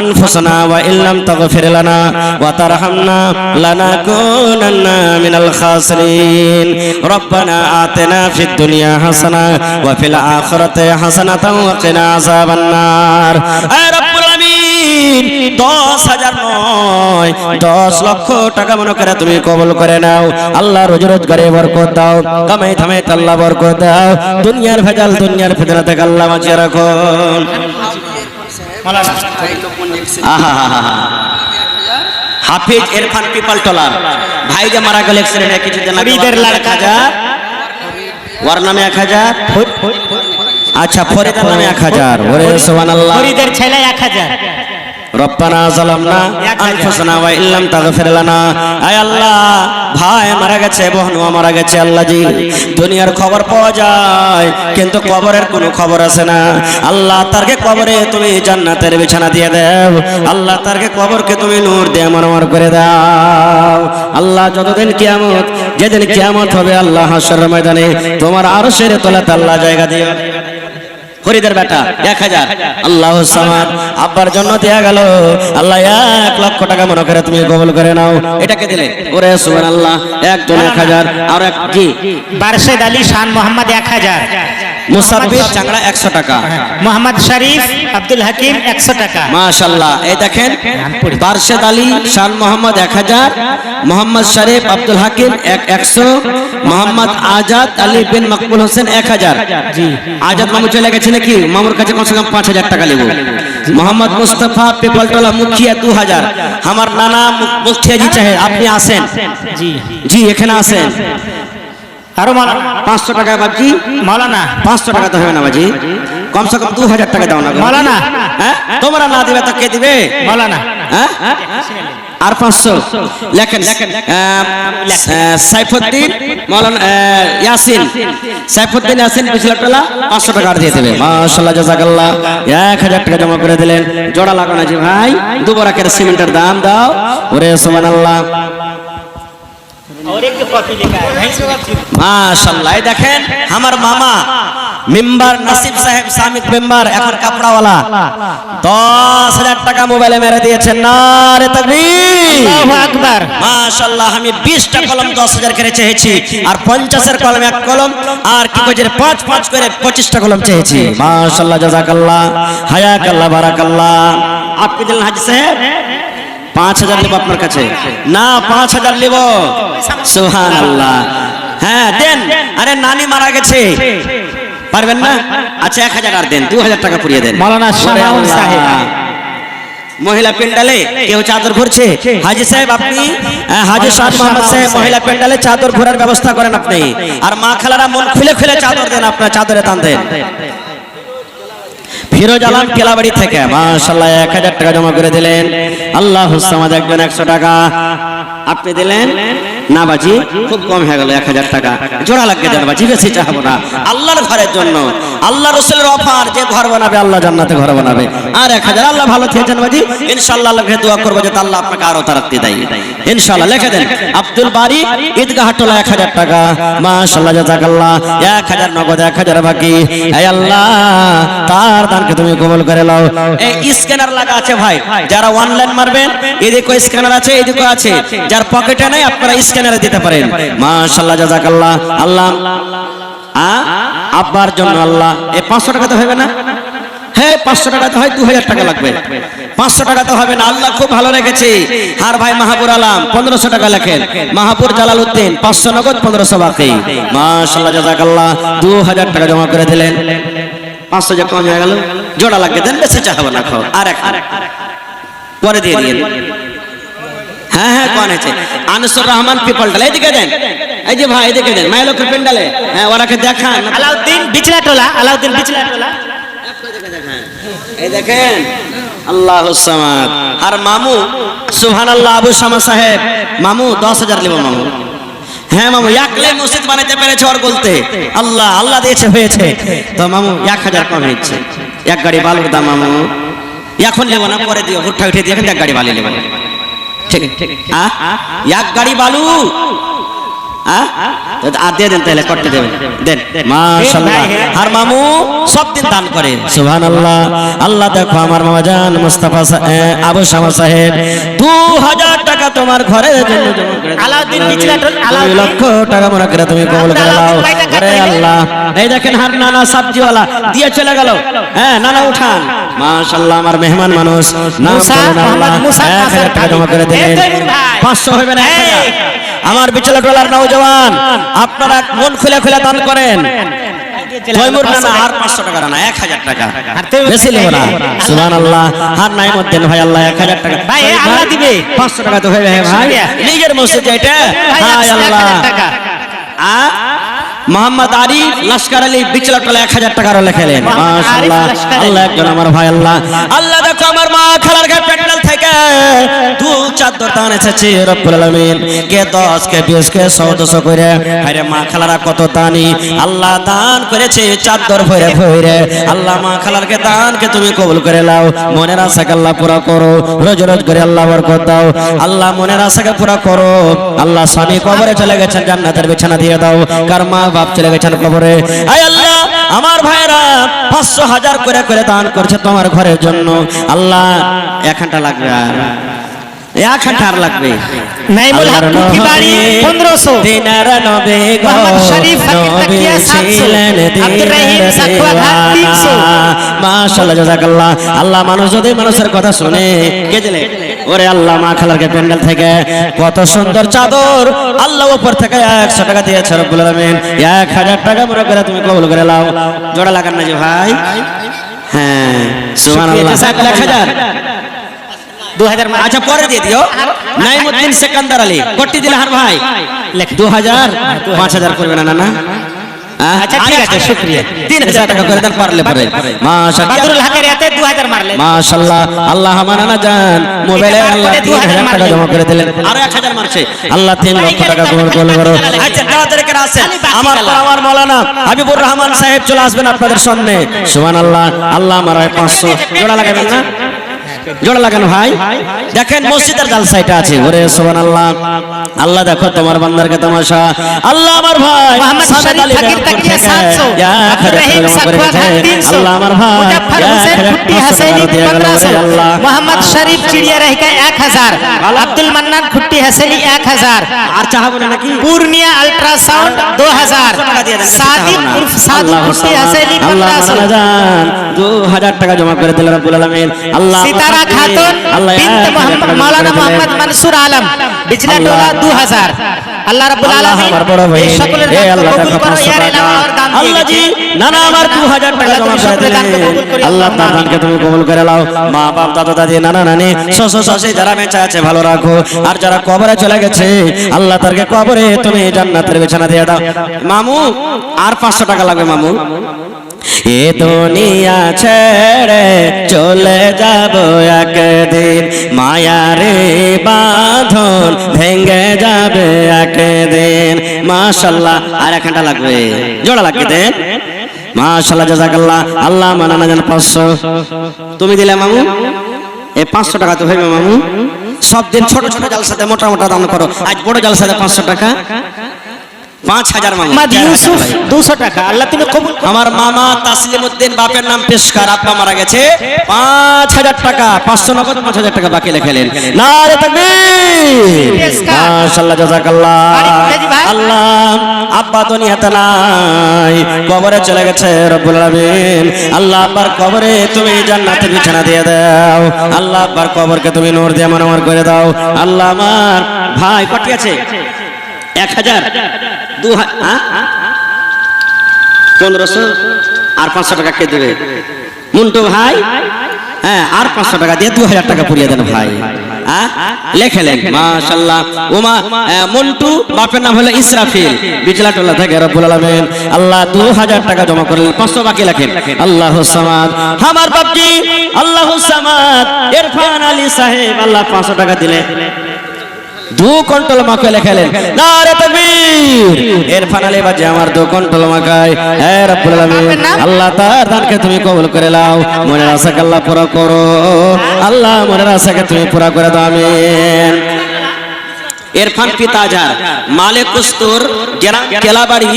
আনফুসানা ওয়া ইল্লাম তাগফির লানা ওয়া তারহামনা লানাকুনান্না মিনাল খাসিরিন। রব্বানা আতিনা ফিদ দুনিয়া হাসানা ওয়া ফিল আখিরাতি হাসানাতাও ওয়া কিনা আযাবান নার। হে রব্বুল আমিন, 10,000 নয় 10 লক্ষ টাকা মনে করে তুমি কবুল করে নাও। আল্লাহ রোজি রোজগারে বরকত দাও, কামাই ধামে আল্লাহ বরকত দাও, দুনিয়ার ভেজাল দুনিয়ার ফিতনা থেকে আল্লাহ বাঁচিয়ে রাখুন। হাফিজ ইরফান পিপল টলার ভাই যে মারা গেল অ্যাক্সিডেন্টে কিছুদিন আগে, ফরিদের লড়কা যা ওর নামে 1000। আচ্ছা, ফরিদের নামে 1000। ওরে সুবহানাল্লাহ। ফরিদের ছেলে 1000। রব্বানা যালামনা আনফুসানা ওয়া ইল্লাম তাগফির লানা। আয় আল্লাহ, ভাই মারা গেছে, বোনও মারা গেছে আল্লাহ জি, দুনিয়ার খবর পাওয়া যায় কিন্তু কবরের কোনো খবর আছে না। আল্লাহ তারকে কবরে তুমি জান্নাতের বিছানা দিয়ে দাও, আল্লাহ তারকে কবরকে তুমি নূর দিয়ে মনোমর করে দাও। আল্লাহ যতদিন কিয়ামত, যেদিন কিয়ামত হবে আল্লাহ হাশরের ময়দানে তোমার আরশের তলাতে আল্লাহ জায়গা দিও। ফরিদের বেটা 1000, আল্লাহ সামাদ, আব্বার জন্য দেয়া গেল, আল্লাহ 1 লক্ষ টাকা মনে করে তুমি কবুল করে নাও। এটাকে দিলে ওরে সুবহানাল্লাহ, একজন 1000, আর এক জি বারশেদ আলী শান মোহাম্মদ 1000, মুসাফির চাংড়া 100 টাকা, মোহাম্মদ শরীফ আব্দুল হাকিম 100 টাকা। মাশাআল্লাহ, এই দেখেন বারশেদ আলী শান মোহাম্মদ 1000, মোহাম্মদ শরীফ আব্দুল হাকিম 100, মোহাম্মদ আজাদ আলী বিন মকবুল হোসেন 1000। জি আজাদ মামু চলে গেছে নাকি, মামুর কাছে কমসে কম 5000 টাকা নেব। মোহাম্মদ মুস্তাফা পিপলটলা মুখিয়া 2000। আমার নানা মুফতিয়াজি চাহে, আপনি আসেন জি জি, এখানে আসেন। আরো মাওলানা 500 টাকা বাবজি, মাওলানা 500 টাকা তো হবে না বাজি, কমসে কম 2000 টাকা দাও না গো। মাওলানা হ্যাঁ, তোমরা না দিবে তো কে দিবে? মাওলানা হ্যাঁ, আর 500 লেখেন। সাইফুদ্দিন মাওলানা ইয়াসিন, সাইফুদ্দিন ইয়াসিন বিছলাটলা 500 টাকা দিয়ে দেবে। মাশাআল্লাহ, জাযাকাল্লাহ, 1000 টাকা জমা করে দিলেন। জোড়া লাগো না জি ভাই, দুবরাকের সিমেন্টের দাম দাও। ওরে সুবহানাল্লাহ, और एक कॉपी लेकर आए মাশাআল্লাহ। এই দেখেন আমার মামা মেম্বার নাসিব সাহেব সামিক মেম্বার, এখন কাপড়াওয়ালা, 10000 টাকা মোবাইলে মেরে দিয়েছেন। নারে তাকবীর, আল্লাহু আকবার। মাশাআল্লাহ, আমি 20টা কলম 10000 করে চেয়েছি, আর 50-এর কলম 1 কলম, আর কি কইছে 5 করে 25টা কলম চেয়েছি। মাশাআল্লাহ, জাযাকাল্লাহ, হায়াকাল্লাহ, বারাকাল্লাহ। আপনি দিলেন হাজী সাহেব 5000 নেব আপনার কাছে না, 5000 নেব। সুবহানাল্লাহ, হ্যাঁ দেন। আরে নানি মারা গেছে, পারবেন না? আচ্ছা 1000 আর দেন, 2000 টাকা পুরিয়ে দেন। মাওলানা শাহনাউল সাহেব মহিলা প্যান্ডালে কেউ চাদর ঘুরছে, হাজী সাহেব আপনি, হাজী শাহ মোহাম্মদ সাহেব মহিলা প্যান্ডালে চাদর ঘোরার ব্যবস্থা করেন আপনি, আর মা খালারা মন খুলে খুলে চাদর দেন, আপনার চাদরে টান দেন। ফিরোজ আলম কেলাবাড়ি থেকে মাশাআল্লাহ 1000 টাকা জমা করে দিলেন। আল্লাহু সামাদ, একজন 100 টাকা আপনি দিলেন না বাজি, খুব কম হয়ে গেল 1000 টাকা। জোড়া লাগিয়ে দেন বাজি, বেশি চাইবো না, আল্লাহর ঘরের জন্য, আল্লাহ রাসূলের অফার, যে ঘর বানাবে আল্লাহ জান্নাতে ঘর বানাবে। আর 1000 আল্লাহ ভালো থেকেছেন বাজি, ইনশাআল্লাহ আল্লাহকে দোয়া করব যে আল্লাহ আপনাকে আরো তারাক্কি দেয় ইনশাআল্লাহ। লিখে দেন আব্দুল বারি ঈদগাহ টোলা 1000 টাকা। মাশাআল্লাহ, জাযাকাল্লাহ, 1000 নগদ, 1000 বাকি। হে আল্লাহ, তার দানকে তুমি কবুল করে নাও। এই স্ক্যানার লাগা আছে ভাই, যারা অনলাইন মারবেন এদিকে স্ক্যানার আছে, এদিকে আছে, যার পকেটে নাই আপনারা স্ক্যানারে দিতে পারেন। মাশাআল্লাহ, জাযাকাল্লাহ। আল্লাহ আব্বার জন্য আল্লাহ, এই 500 টাকা তো হবে না? হ্যাঁ 500 টাকা তো হয়, 2000 টাকা লাগবে। 500 টাকা তো হবে না, আল্লাহ খুব ভালো রেখেছে। আর ভাই মাহাবুর আলম 1500 টাকা লেখেন, মাহাবুর জালালউদ্দিন 500 নগদ, 1500 বাকি। মাশাআল্লাহ, জাযাকাল্লাহ, 2000 টাকা জমা করে দিলেন। 500 যে কম হয়ে গেল, জোড়া লাগিয়ে দেন, বেশি চাইবো না, খাও আর এক পরে দিয়ে দিন। হ্যাঁ হ্যাঁ, কোন আছে? আনসুর রহমান পিপলটালে, এদিকে দেন। এই যে ভাই এদিকে দেন, মাইলকের পেন্ডালে, হ্যাঁ ওরাকে দেখান। আলাউদ্দিন বিচলাটোলা, আলাউদ্দিন বিচলাটোলা, এই দেখেন আল্লাহুস সামাদ। আর মামু সুবহানাল্লাহ, আবু শামা সাহেব মামু 10000 নেব মামু। হ্যাঁ মামু, একলাই মসজিদ বানাইতে পেরেছে ওর বলতে, আল্লাহ আল্লাহ দিয়েছে, হয়েছে তো মামু 1000 কম হয়েছে। 1 গাড়ি বালুর দাম মামু, এখন নেব না, পরে দিও, ভুট্টা উঠে দিয়ে 1 গাড়ি বালি নেব। ঠিক ঠিক, 1 গাড়ি বালু আর দিয়ে দেন, তাহলে করতে দেবেন, দেন। মাশাআল্লাহ, আর মামু সব দিন দান করে। সুবহানাল্লাহ, আল্লাহ দেখো আমার মামা জান মুস্তাফা আবু শামা সাহেব 2000 টাকা তোমার ঘরের জন্য জমা করে। আলাউদ্দিন বিচলাটোল, 2 লক্ষ টাকা মনে করে তুমি কবুল করে নাও। আরে আল্লাহ, এই দেখেন হার নানা সবজিওয়ালা দিয়ে চলে গেল। হ্যাঁ নানা উঠান, মাশাআল্লাহ, আমার মেহমান মানুষ, মুসা মোহাম্মদ মুসা 1000 টাকা জমা করে দিলেন। 500 হবে না, 1000। আমার বিচলা ডলার নওজওয়ান, আপনারা মন খুলে খুলে দান করেন। তৈমুর নানা আর 500 টাকা না, 1000 টাকা, বেশি নেব না। সুবহানাল্লাহ, আর নাই মধ্যে ভাই আল্লাহ 1000 টাকা ভাই, আল্লাহ দিবে। 500 টাকা তো হয়ে ভাই, নিজের মসজিদ এটা। হায় আল্লাহ, মোহাম্মদ আরিফ লস্কর আলী বিচলাটলা 1000 টাকা লেখালেন। মাশাআল্লাহ, আল্লাহ একজন আমার ভাই। আল্লাহ আল্লাহ দেখো আমার মা খালার ঘর প্যান্ডেল থেকে 2-4 দান এসেছে রব্বুল আলামিন। কে 10 কে 20 কে 100 করে, আরে মা খালারা কত দানি। আল্লাহ দান করেছে চাদর ভরে ভরে। আল্লাহ মা খালারকে দানকে তুমি কবুল করে নাও। মনের আশাকে আল্লাহ পুরা করো, রোজ রোজ করে আল্লাহ বরকত দাও। আল্লাহ মনের আশাকে পুরা করো। আল্লাহ স্বামী কবরে চলে গেছেন, জান্নাতের বিছানা দিয়ে দাও। কার মা বাপ চলে গেছেন কবরে, আয় আল্লাহ আমার ভাইরা 500,000 করে করে দান করছে তোমার ঘরের জন্য। আল্লাহ 1 ঘন্টা লাগবে, আর 1 ঘন্টা আর লাগবে। নাইমুল হক কুঠি বাড়ি 1500, দিনার নবে গো মোহাম্মদ শরীফ ফকির তাকিয়া 700, আব্দুর রহিম সাকুয়া ঘাট 300। মাশাআল্লাহ, জাযাকাল্লাহ। আল্লাহ মানুষ যদি মানুষের কথা শুনে কে দিলে ওরে আল্লাহ মা খালারকে প্যান্ডেল থেকে কত সুন্দর চাদর আল্লাহ উপর থেকে 100 টাকা দিয়েছে রব্বুল আলামিন। 1000 টাকা মনে করে তুমি কবুল করে নাও। জোড়া লাগান না যে ভাই? হ্যাঁ সুবহানাল্লাহ। 1,00,000 2000 আচ্ছা পরে দিয়ে দিও। নাইমুদ্দিন সেকান্দার আলী কটি দিলে হার ভাই? 2000 5000 করবে না? না আচ্ছা ঠিক আছে, শুকরিয়া। 3000 টাকা করে দেন পারলে পরে। মাশাআল্লাহ, বাদরুল হকের এতে 2000 মারলেন। মাশাআল্লাহ। আল্লাহ আমানা না জান মোবাইলে আল্লাহ 3000 টাকা জমা করে দিলেন, আরো 1000 মারছে। আল্লাহ 3 লক্ষ টাকা কবুল করো। আচ্ছা তাড়াতাড়ি করে আসেন। আমার মাওলানা হাবিবুর রহমান সাহেব চলে আসবেন আপনাদের সামনে। সুবহানাল্লাহ। আল্লাহ আমার 500 জোড়া লাগাবেন না? জোড়া লাগানো ভাই। দেখেন মসজিদের জালসা এটা আছে। ওরে সুবহানাল্লাহ। আল্লাহ দেখো তোমার বান্দারকে তামাশা। আল্লাহ আমার ভাই মোহাম্মদ শরীফ ফকির তাকিয়া 700, আব্দুর রহিম সাকুয়া ঘাট 300, আল্লাহ আমার ভাই মুজাফফর হোসেন কুট্টি হাসানি 1500, মোহাম্মদ শরীফ চিড়িয়া রহিকা 1000, আব্দুল মান্নান কুট্টি হাসানি 1000, আর চাহাবো না নাকি? পূর্ণিয়া আল্ট্রাসাউন্ড 2000, সাদিক উর্ফ সাদু কুট্টি হাসানি 1500, 2000 টাকা জমা করে দিলেন রব্বুল আলামিন। আল্লাহ সিতারা খাতুন বিনত মোহাম্মদ মাওলানা মোহাম্মদ মনসুর আলম বিজলাটোলা 2000। আল্লাহ রাব্বুল আলামিন এই সকলের দান কবুল করো। ইয়ার এলাওয়া আর দান দিয়ে আল্লাহ জি নানা আমার 2000 টাকা জমা করে দিলেন। আল্লাহ তার দানকে তুমি কবুল করে নাও। মা বাপ দাদা দাদি নানা নানি শ্বশুর শাশুড়ি যারা বেঁচে আছে ভালো রাখো, আর যারা কবরে চলে গেছে আল্লাহ তারকে কবরে তুমি জান্নাতের বিছানা দিয়ে দাও। মামু আর 500 টাকা লাগবে মামু। এ দুনিয়া ছেড়ে চলে যাব একদিন, মায়ারে বাঁধন ভেঙে যাবে একদিন। মাশাআল্লাহ, আর 1 ঘন্টা লাগবে। জোড়া লাগবে দেন। মাশাআল্লাহ, জাযাকাল্লাহ। আল্লাহ মানানা জান 500 তুমি দিলে মামু। এই 500 টাকা তো হইবে মামু। সব দিন ছোট ছোট জালসাতে মোটা মোটা দান করো, আজ বড় জালসাতে 500 টাকা। 5000 মামু। মোহাম্মদ ইউসুফ 200 টাকা। আল্লাহ তুমি কবুল করো। আমার মামা তাসলিম উদ্দিন বাপের নাম পেশকার, আব্বা মারা গেছে। 5000 টাকা, 500 নগদ 5000 টাকা বাকি লিখলেন। নারে তাকবীর। মাশাআল্লাহ, জাযাকাল্লাহ। আল্লাহ আব্বা দুনিয়াতে নাই, কবরে চলে গেছে রব্বুল আলামিন। আল্লাহ আব্বার কবরে তুমি জান্নাতের বিছানা দিয়ে দাও। আল্লাহ আব্বার কবরকে তুমি নূর দিয়ে মনোমর করে দাও। আল্লাহ আমার ভাই কটি আছে? 1000 1500 আর 500 টাকা কে দেবে? মুন্টু ভাই। হ্যাঁ, আর 500 টাকা দিয়ে 2000 টাকা পুরিয়ে দেন ভাই। লেখেলেন। মাশাআল্লাহ। ওমা মন্টু বাপের নাম হলো ইসরাফিল, বিজলাটোলা থেকে রব্বুল আলামিন। আল্লাহ 2000 টাকা জমা করলেন, 500 বাকি লেখেন। আল্লাহুস সামাদ আমার বাপজি, আল্লাহুস সামাদ ইরফান আলী সাহেব আল্লাহ 500 টাকা দিলেন। 2 কুইন্টাল মাকে লেখালেন। নারে তাকবীর। ইরফান আলী বাজে আমার 2 কুইন্টাল মাকায়। হে রব্বুল আলামিন, আল্লাহ তার দানকে তুমি কবুল করে নাও। মনের আশাকে আল্লাহ পুরো করো। আল্লাহ মনের আশাকে তুমি পুরো করে দাও। আমিন। ইরফান পিতাজার মালিক কুস্তুর কেলাবাড়ি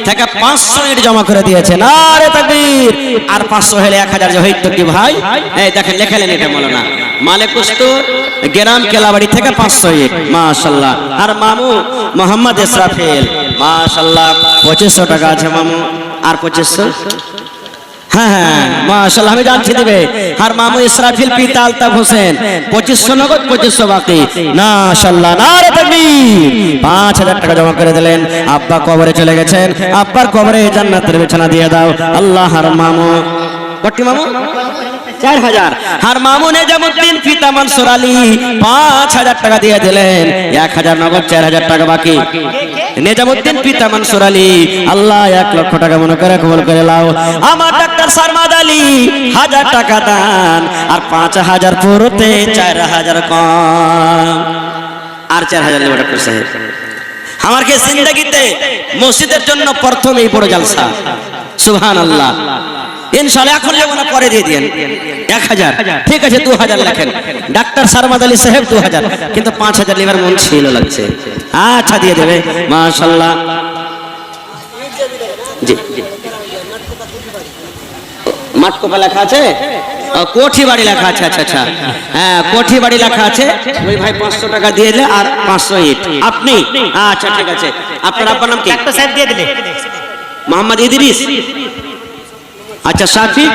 থেকে 500 ইট জমা করে দিয়েছে। নারে তাকবীর। আর 500 হলে 1000 যে হইতো কি ভাই? এই দেখেন লেখালেন এটা মাওলানা মালিক কুস্তুর গ্রাম কেলাবাড়ি থেকে 500 ইট। মাশাআল্লাহ। আর মামু মোহাম্মদ ইসরাফিল মাশাআল্লাহ 2500 টাকা আছে মামু। আর 2500। হ্যাঁ মাশাআল্লাহ, আমি জানছি দিবে। আর মামু ইসরাফিল পিতা আলতাফ হোসেন 2500 নগদ 2500 বাকি। মাশাআল্লাহ, নারে তাকবীর। 5000 টাকা জমা করে দিলেন। আব্বা কবরে চলে গেছেন, আব্বার কবরে জান্নাতের বিছানা দিয়ে দাও। আল্লাহ। আর মামু কটি মামু? 4000। আর মামু নিজামুদ্দিন পিতা মনসুর আলী 5000 টাকা দিয়ে দিলেন, 1000 নগদ, 4000 টাকা বাকি। নিজামুদ্দিন পিতা মনসুর আলী, আল্লাহ 1 লক্ষ টাকা মনে করে কবুল করে নাও। আমার ডাক্তার সারমাদ আলী 1000 টাকা দান, আর 5000 পুরোতে 4000 কম, আর 4000 নেব ডাক্তার সাহেব। আমার কে জিন্দেগিতে মসজিদের জন্য প্রথমেই বড় জালসা, সুবহানাল্লাহ। ইনশাআল্লাহ এখন যেমন পরে দিয়ে দেন 1000, ঠিক আছে 2000 লেখেন। ডাক্তার সারমাদ আলী সাহেব 2000, কিন্তু 5000 লিভার মন ছিল লাগছে। আচ্ছা দিয়ে দেবে, মাশাআল্লাহ। জি জি, মাঠকোপা লেখা আছে, কোঠি বাড়ি লেখা আছে। আচ্ছা আচ্ছা, হ্যাঁ কোঠি বাড়ি লেখা আছে। ওই ভাই 500 টাকা দিয়ে দিলে, আর 500 ইট আপনি। আচ্ছা ঠিক আছে, আপনার আব্বার নাম কি? ডাক্তার সাহেব দিয়ে দিলে মোহাম্মদ ইদ্রিস। আচ্ছা শাফি,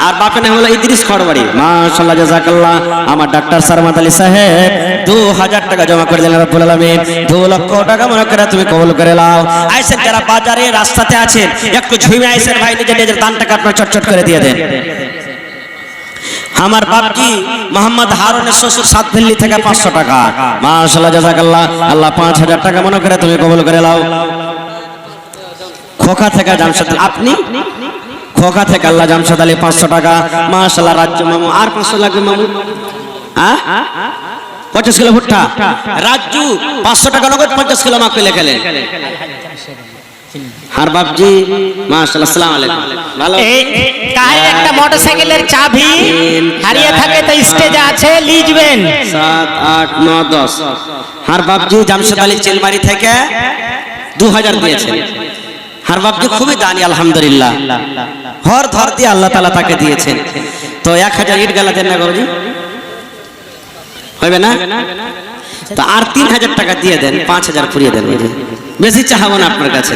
আর বাপের নাম হলো ইদ্রিস খড়বাড়ি। মাশাআল্লাহ, জাযাকাল্লাহ। আমার ডাক্তার সারমাদ আলী সাহেব 2000 টাকা জমা করে দিলেন রব্বুল আলামিন। 2 লক্ষ টাকা মনে করে তুমি কবুল করে নাও। আইসেন যারা বাজারে রাস্তাতে আছেন, একটু ঝুমে আইসেন ভাই, নিজের দান টাকা আপনার চটচট করে দিয়ে দেন। আমার বাপজি মোহাম্মদ হারুনের শ্বশুর সাতভেল্লি থেকে 500 টাকা। মাশাআল্লাহ, জাযাকাল্লাহ। আল্লাহ 5000 টাকা মনে করে তুমি কবুল করে নাও। খোকা থেকে জামশেদ, আপনি খোকা থেকে আল্লাহ জামশেদ আলী 500 টাকা। মাশাআল্লাহ, রাজ্য মামু আর 500 লাগবে মামু। 50 কিলো ভুট্টা রাজ্জু 500 টাকা নগদ, 50 কিলো মাকে লেখেলেন। আর বাপজি মাশাআল্লাহ, আসসালামু আলাইকুম। ভালো, কার একটা মোটরসাইকেলের চাবি হারিয়ে থাকে তো স্টেজে আছে, লিজবেন। 7 8 9 10। আর বাপজি জামশেদ আলী চিলমারি থেকে 2000 দিয়েছেন। আর বাপজি খুবই দানি, আলহামদুলিল্লাহ। হর ধর দিয়ে আল্লাহ তাআলা তাকে দিয়েছেন। তো 1000 ইট গালা দেন না গৌরজি, হবে না? তো আর 3000 টাকা দিয়ে দেন, 5000 পুরিয়ে দেন। বেশি চাহাবো না আপনার কাছে,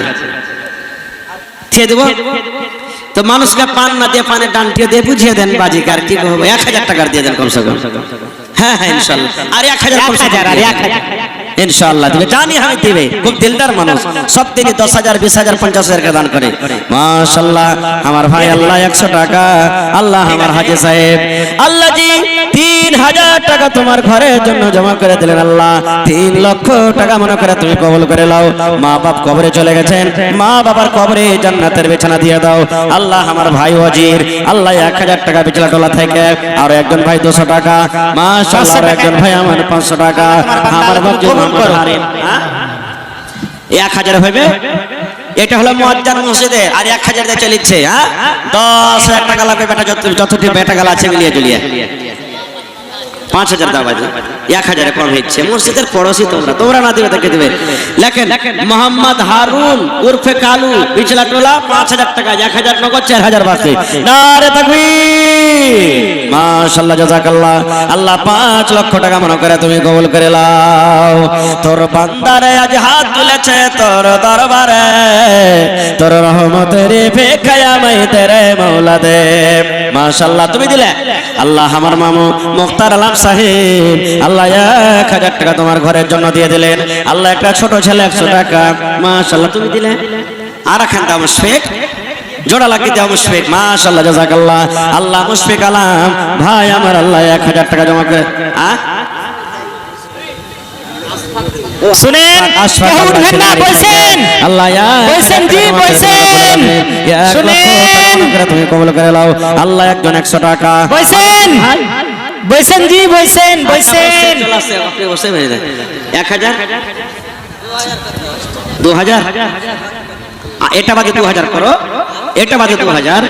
দিয়ে দেবো। তো মানুষকে পান না দিয়ে, পানের ডান্টিয়ে দিয়ে বুঝিয়ে দেন বাজিকার কি করবো। 1000 টাকার দিয়ে দেন কমসে কম। হ্যাঁ হ্যাঁ ইনশাআল্লাহ, আর 1000 কমসে কম ইনশাআল্লাহ দিবে, জানি আমি দিবে। খুব দিলদার মানুষ, সব দিনই 10,000 20,000 50,000 টাকা দান করে। মাশাআল্লাহ, আমার ভাই আল্লাহ 100 টাকা। আল্লাহ আমার হাজী সাহেব, আল্লাহ জি 3000 টাকা তোমার ঘরের জন্য জমা করে দিলেন। আল্লাহ 3 লক্ষ টাকা মনে করে তুমি কবুল করে নাও। মা বাপ কবরে চলে গেছেন, মা বাবার কবরে জান্নাতের বিছানা দিয়ে দাও। আল্লাহ আমার ভাই ওয়াজির, আল্লাহ 1000 টাকা বিছলাটোলা থেকে, আর একজন ভাই 200 টাকা। মাশাআল্লাহ, আর একজন ভাই আমার 500 টাকা। আমার বাপ জি 1000 হবে। এটা হলো মুয়াজ্জিন মসজিদে, আর 1000 দিয়ে চলিচ্ছে। 10,000 টাকা লাগবে বেটা, যতটি বেটা গালা আছে মিলিয়ে জুলিয়ে। 5000 দাও বাজি, 1000 কম হচ্ছে। মসজিদের পড়োশি তোমরা না দিবে তাকে দিবে। লেখেন মোহাম্মদ হারুন উর্ফে কালু, বিছলাটোলা 5000 টাকা, 1000 নগদ, 4000 বাকি। নারে তাকবীর, মাশাআল্লাহ, জাযাকাল্লাহ। আল্লাহ 5 লক্ষ টাকা মনে করে তুমি কবুল করে নাও। তোর বান্দারে আজ হাত তুলেছে তোর দরবারে, তোর রহমতের ভিখায়া মাই তেরে মওলা দে। মাশাআল্লাহ, তুমি দিলে। আল্লাহ আমার মামু মুখতার আলম সাহেব, আল্লাহ 1000 টাকা তোমার ঘরের জন্য দিয়ে দিলেন। আল্লাহ একটা ছোট ছেলে 100 টাকা। মাশাআল্লাহ, তুমি দিলে। আর এখন দাও মুশফিক, জোড়া লাগিয়ে দাও মুশফিক। মাশাআল্লাহ, জাযাকাল্লাহ। আল্লাহ মুশফিক আলম ভাই আমার আল্লাহ 1000 টাকা জমা করে। শুনেন, উঠবেন না, বলছেন আল্লাহ বলছেন জি, বলছেন। শুনেন, তুমি কবুল করে নাও। আল্লাহ একজন 100 টাকা। বলছেন বলছেন জি, বলছেন বলছেন। 1000 2000, এটা বাদে 2000 করো, এটা বাদে 2000।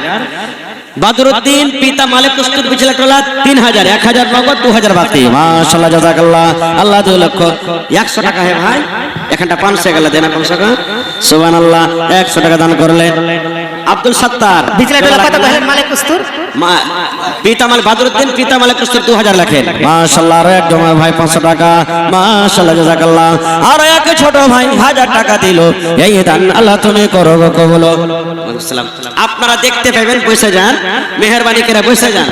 বাদরুদ্দিন পিতা মালিক কস্তুর বিছলাটোলা 3000, 1000 নগদ, 2000 বাকি। মাশাআল্লাহ, জাযাকাল্লাহ। আল্লাহ 2 লক্ষ 100 টাকা। হে ভাই এখানটা 500 গেল দেনা 500 টাকা। সুবহানাল্লাহ, 100 টাকা দান করলেন। আব্দুল সত্তার বিছলাটোলা কত বলেন? মালিক কস্তুর পিতা মালিক বাদরুদ্দিন পিতা মালিক কস্তুর 2000 লেখেন। মাশাআল্লাহ, আর এক জমা ভাই 500 টাকা। মাশাআল্লাহ, জাযাকাল্লাহ। আর এক ছোট ভাই 1000 টাকা দিল। এই দান আল্লাহ তুমি করো কবুল। আপনারা দেখতে পাবেন, পয়সা যান, মেহেরবানি করে পয়সা যান।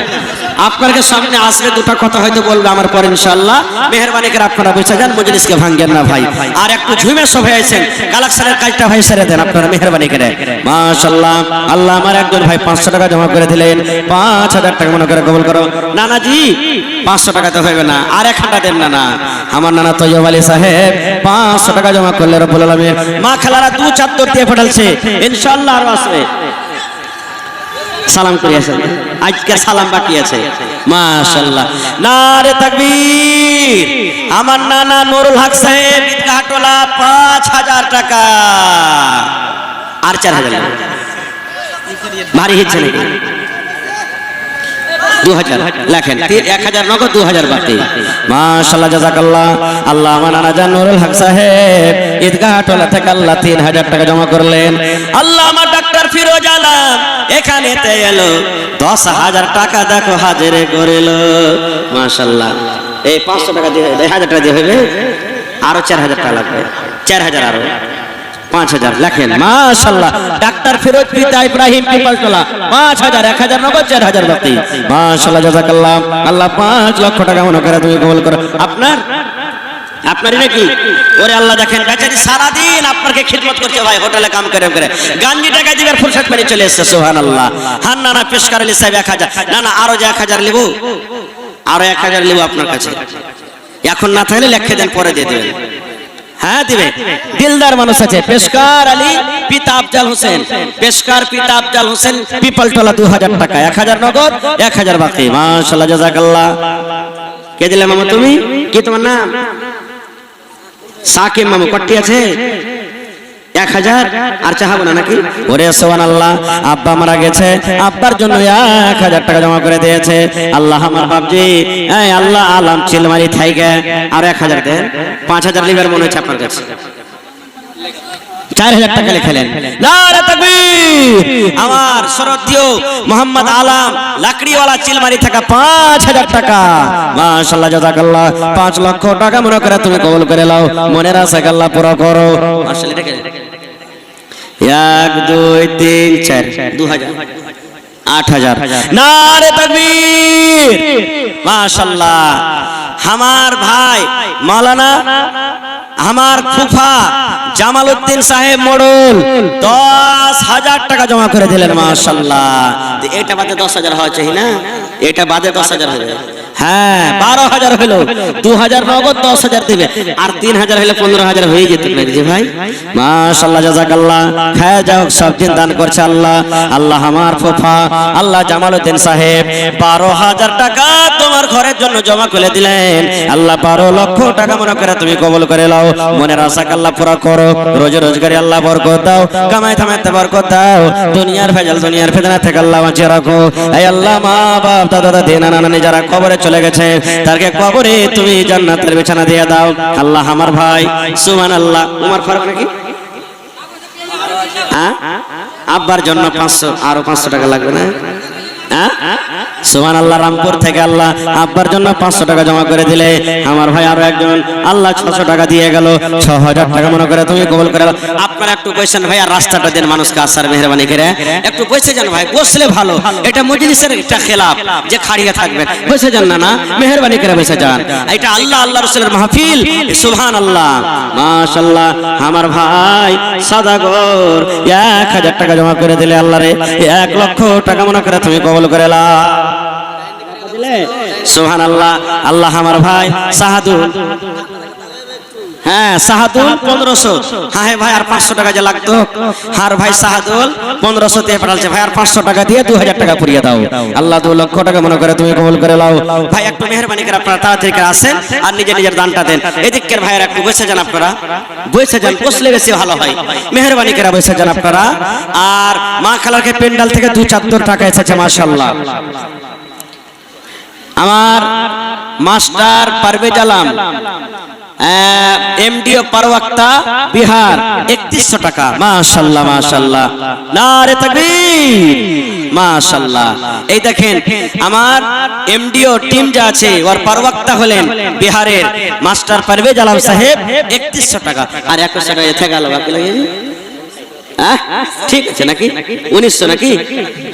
আপনাকে সামনে আসবে দুটো কথা হয়তো বলবে আমার পর ইনশাআল্লাহ। মেহেরবানি করে আপনারা বসে যান, মজলিসকে ভাঙেন না ভাই। আর একটু ঝুমে সব হয়েছেন, কালেকশনের কাজটা ভাই সেরে দেন আপনারা মেহেরবানি করে। মাশাআল্লাহ, আল্লাহ আমার একজন ভাই 500 টাকা জমা করে দিলেন, 5000 টাকা মনে করে কবুল করো। নানাজি 500 টাকা তো হবে না, আর 1 দেন না। না আমার নানা তৈয়ব আলী সাহেব 500 টাকা জমা করলে রব্বুল আলামিন মা খালারা 2 চাদর দিয়ে পাঠালছে, ইনশাআল্লাহ আর আসবে। সালাম করি আসেন, আজকে সালাম বাকি আছে। মাশাআল্লাহ, নারে তাকবীর। আমার নানা নুরুল হক সাহেব ঈদগাহটোলা 5000 টাকা আর 4000 ভারী হচ্ছে নাকি? 2000 লেখেন, 1000 নগদ 2000 বাকি। মাশাআল্লাহ, জাযাকাল্লাহ। আল্লাহ আমার নানা জান নুরুল হক সাহেব ঈদগাহটোলা থেকে আল্লাহ 3000 টাকা জমা করলেন। আল্লাহ আমার ডাক্তার ফিরোজ আলম এখানেতে এলো, 10000 টাকা দেখো হাজিরে করিল। মাশাআল্লাহ, এই 500 টাকা দিয়ে 1000 টাকা দিয়ে হবে, আরো 4000 টাকা লাগবে, 4000 আরো 5000 লেখেন। মাশাআল্লাহ, ডাক্তার ফিরোজ পিতা ইব্রাহিম পিপালতলা 5000, 1000 নগদ 4000 বাকি। মাশাআল্লাহ, জাযাকাল্লাহ। আল্লাহ 5 লক্ষ টাকা মনে করে তুমি কবুল করো। আপনারই নাকি? ওরে আল্লাহ, দেখেন বেচারি সারাদিন আপনাকে খিদমত করছে ভাই, হোটেলে কাম করে করে গাঞ্জি টাকা দিবার ফুরসত পেয়ে চলে এসেছে। সুবহানাল্লাহ। হান নানা পেশকার আলী সাহেব 1000, না আরো যে 1000 নেব, আরো 1000 নেব আপনার কাছে। এখন না থাকলে লিখে দেন, পরে দিয়ে দেবেন। হ্যাঁ দিবে, দিলদার মানুষ আছে। পেশকার আলী পিতা আফজাল হোসেন, পেশকার পিতা আফজাল হোসেন পিপালতলা 2000 টাকা, 1000 নগদ 1000 বাকি। মাশাআল্লাহ, জাযাকাল্লাহ। কে দিলে মামা? তুমি কি তোমার নাম? সাকিব মামু। কটি আছে? 1000 আর চাহাবো না নাকি? ওরে সুবহানাল্লাহ, আব্বা মারা গেছে, আব্বার জন্য 1000 টাকা জমা করে দিয়েছে। আল্লাহ আমার বাপজি, এই আল্লাহ আলাম চিলমারি থাইগে আর 1000 দেন। 5000 লিবার মনে হচ্ছে আপনার কাছে। 4000 টাকা লিখলেন। নারে তাকবীর। আমার শ্রদ্ধেয় মোহাম্মদ আলাম লাকড়িওয়ালা চিলমারি থেকে 5000 টাকা। মাশাআল্লাহ, জাযাকাল্লাহ। 5 লক্ষ টাকা মনে করে তুমি কবুল করে নাও, মনের আশা আল্লাহ পুরো করো। মাশাআল্লাহ, দেখেন 1 2 3 4 2000 8000। নারে তাকবীর। মাশাআল্লাহ, আমার ভাই মাওলানা আমার ফুফা জামাল উদ্দিন সাহেব মোড়ল 10000 টাকা জমা করে দিলেন। মাশাআল্লাহ, এটা বাদে 10000 হওয়া চাই না, এটা বাদে 10000 হবে। হ্যাঁ, 12000 হলো, 2000 নগদ 10000 দিবে, আর 3000 হলে 15000 হয়ে যেত নাকি ভাই? মাশাআল্লাহ, জাযাকাল্লাহ। খায় যাও, সব দিন দান করছে আল্লাহ। আল্লাহ আমার ফুফা আল্লাহ জামাল উদ্দিন সাহেব 12000 টাকা তোমার ঘরের জন্য জমা করে দিলেন। আল্লাহ 12 লক্ষ টাকা মনে করে তুমি কবুল করে নাও, মনের আশা আল্লাহ পুরো করো। রোজ রোজগারে আল্লাহ বরকত দাও, কামাই থামাইতে বরকত দাও, দুনিয়ার ভেজাল দুনিয়ার ফিতনা থেকে আল্লাহ বাঁচিয়ে রাখো। এই আল্লাহ মা বাপ দাদা দাদি নানা নানি যারা কবরে চলে গেছে, তারকে কবরে তুমি জান্নাতের বিছানা দিয়ে দাও। আল্লাহ আমার ভাই সুবহানাল্লাহ উমর ফারুক নাকি? হ্যাঁ, আব্বার জন্য 500, আরো 500 টাকা লাগবে না? সুবহানাল্লাহ, রামপুর থেকে আল্লাহ আব্বার জন্য 500 টাকা জমা করে দিলে। আমার ভাই আরো একজন আল্লাহ 600 টাকা দিয়ে গেল, 6000 টাকা মনে করে তুমি কবুল করে নাও। আপনারা একটু বসেন ভাই, আর রাস্তাটা দেন মানুষকে আসার মেহেরবানি করে। একটু বসে যান ভাই, বসলে ভালো। এটা মজলিসের একটা খেলাফ যে খাড়িয়ে থাকবেন, বসে যান না, মেহেরবানি করে বসে যান। এটা আল্লাহ আল্লাহ রাসূলের মাহফিল। সুবহানাল্লাহ, মাশাআল্লাহ। আমার ভাই সাদাগর 1000 টাকা জমা করে দিলে আল্লাহ রে, 1 লক্ষ টাকা মনে করে তুমি কবুল করে নাও। সুবহানাল্লাহ। আল্লাহ আমার ভাই সাহাদুল, হ্যাঁ সাহাদুল 1500। হ্যাঁ ভাই, আর 500 টাকা যে লাগতো, আর ভাই সাহাদুল 1500 দিয়ে পাঠালছে ভাই, আর 500 টাকা দিয়ে 2000 টাকা পুরিয়ে দাও। আল্লাহ 2 লক্ষ টাকা মনে করে তুমি কবুল করে নাও। ভাই একটু মেহেরবানি করে আপনারা তাড়াতাড়ি করে আসেন, আর নিজের দানটা দেন। এদিকের ভাইয়েরা একটু বসে যান, আপনারা বসে যান, বসলে বেশি ভালো হয়। মেহেরবানি করে বসে যান আপনারা। আর মা খালাকে পেন্ডাল থেকে 2 চাদর টাকা এসেছে। মাশাআল্লাহ। আমার মাস্টার পারভেজ আলম এমডিও পারওয়াক্তা বিহার 3100 টাকা। মাশাআল্লাহ, মাশাআল্লাহ, নারে তাকবীর। মাশাআল্লাহ। এই দেখেন আমার এমডিও টিম যা আছে, ওর পারওয়াক্তা হলেন বিহারের মাস্টার পারভেজ আলম সাহেব 3100 টাকা। আর 100 টাকা এতে গেল বাকি লাগে ঠিক আছে নাকি 1900 নাকি?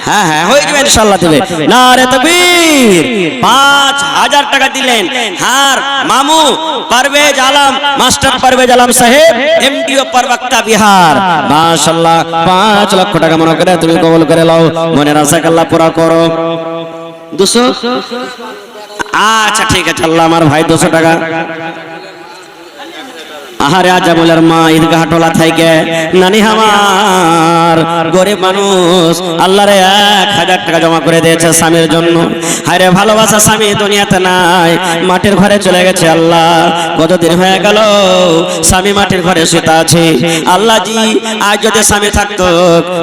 হ্যাঁ হ্যাঁ হয়ে যাবে ইনশাআল্লাহ দেবে। নারে তাকবীর। 5000 টাকা দিলেন হার মামু পারভেজ আলম, মাস্টার পারভেজ আলম সাহেব, এমডিও পারবাক্তা বিহার। মাশাআল্লাহ 5 লক্ষ টাকা মনে করে তুমি কবুল করে নাও, মনের আশা আল্লাহ পুরা করো। 200 আচ্ছা ঠিক আছে, আল্লাহ আমার ভাই 200 টাকা। আহারে আজামুলের মা ঈদগাহ টোলা থেকে নানি আমার গরিব মানুষ আল্লাহরে 1000 টাকা জমা করে দিয়েছে স্বামীর জন্য। হায়রে ভালোবাসা স্বামী দুনিয়াতে নাই, মাটির ঘরে চলে গেছে। আল্লাহ কতদিন হয়ে গেল স্বামী মাটির ঘরে শুতে আছে। আল্লাহ জি আজ যদি স্বামী থাকতো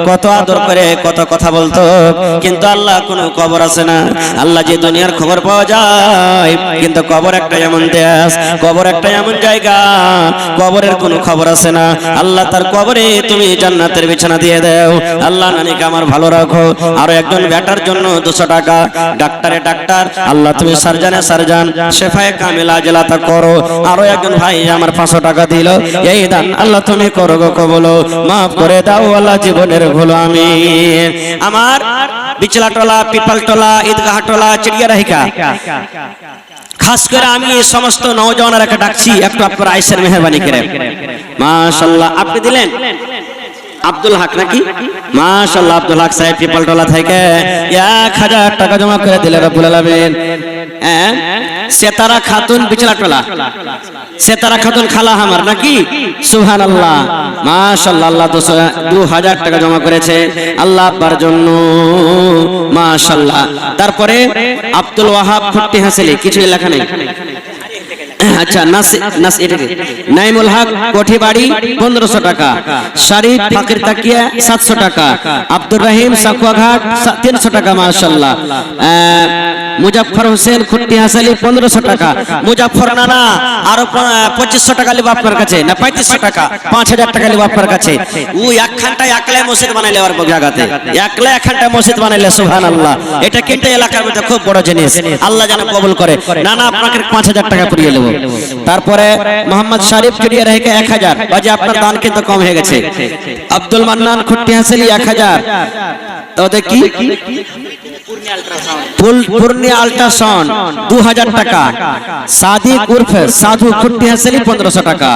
কত আদর করে কত কথা বলতো, কিন্তু আল্লাহ কোনো খবর আছে না। আল্লাহ জি দুনিয়ার খবর পাওয়া যায়, কিন্তু কবর একটা এমন দেশ, কবর একটা এমন জায়গা, কবরের কোনো খবর আছে না। আল্লাহ তার কবরে তুমি জান্নাতের বিছানা দিয়ে দাও। আল্লাহ নানিকে আমার ভালো রাখো। আরো একজন বেটার জন্য 200 টাকা, ডাক্তারে ডাক্তার আল্লাহ তুমি সার্জানে সার্জান, শেফায়ে কামিলা জেলাতা করো। আরো একজন ভাই আমার 500 টাকা দিল, এই দান আল্লাহ তুমি করো গো কবুল, মাফ করে দাও আল্লাহ জীবনের ভুল। আমিন। আমার বিচলাটোলা, পিপালটোলা, ঈদগাহটোলা, চিড়িয়ারাহিকা খাস করে আমি এই সমস্ত নওজওয়ানদেরকে ডাকছি একটু আপনার আয়েশের মেহেরবানি করে। মাশাআল্লাহ আপনি দিলেন আব্দুল হক নাকি? মাশাআল্লাহ আব্দুল হক সাহেব পিপালটোলা থেকে 1000 টাকা জমা করে দিলেন রব্বুল আলামিন। সেতারা খাতুন বিচলাটোলা, সেতারা খাতুন খালা আমার নাকি? সুবহানাল্লাহ মাশাআল্লাহ, আল্লাহ 2000 টাকা জমা করেছে আল্লাহ আব্বার জন্য। মাশাআল্লাহ। তারপরে আব্দুল ওয়াহাব খুট্টি হাসিলি, কিছু লেখা নেই। আচ্ছা নাইমুল হক কোঠিবাড়ি 1500 টাকা, শরীফ ফাকির তাকিয়া 700 টাকা, আব্দুর রহিম সাকুয়াঘাট 300 টাকা। মাশাআল্লাহ। মুজাফফর হোসেন খুট্টি হাসালি 1500 টাকা। মুজাফফর নানা আরো 2500 টাকা লিব আপনার কাছে, না 3500 টাকা, 5000 টাকা লিব আপনার কাছে। ও একখানটা একলাই মসজিদ বানাইলে আর জায়গাতে একলাই একখানটা মসজিদ বানাইলে সুবহানাল্লাহ, এটা কিন্তু এলাকার মধ্যে খুব বড় জিনিস, আল্লাহ যেন কবুল করে। নানা আপনাকে 5000 টাকা পুরিয়ে নেব। তারপরে মোহাম্মদ শরীফ চুরিয়া রেখে 1000, বাজে আপনার দান কিন্তু কম হয়ে গেছে। আব্দুল মান্নান খুট্টি হাসালি 1000। তো দেখি পূর্ণি আল্ট্রাসাউন্ড 2000 টাকা, সাদিক উর্ফে সাধু খুট্টি হাসালি 1500 টাকা।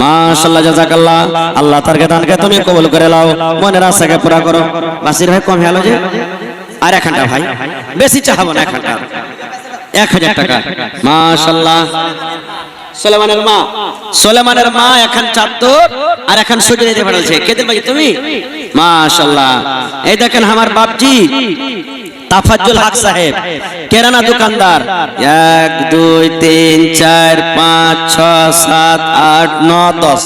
মাশাআল্লাহ জাযাকাল্লাহ, আল্লাহ তার দানকে তুমি কবুল করে নাও, মনের আশাকে পুরা করো। বাসির ভাই কম হলো যে, আর একখানটা ভাই বেশি চাহাবো না, একখানটা 1000 টাকা। মাশাআল্লাহ। সোলেমানের মা এখন চাঁদর আর এখন সুজে দিতে পারছে। কেদের ভাই তুমি? মাশাআল্লাহ। এই দেখেন আমার বাপজি তাফাজ্জুল হক সাহেব কেরানা দোকানদার, 1 2 3 4 5 6 7 8 9 10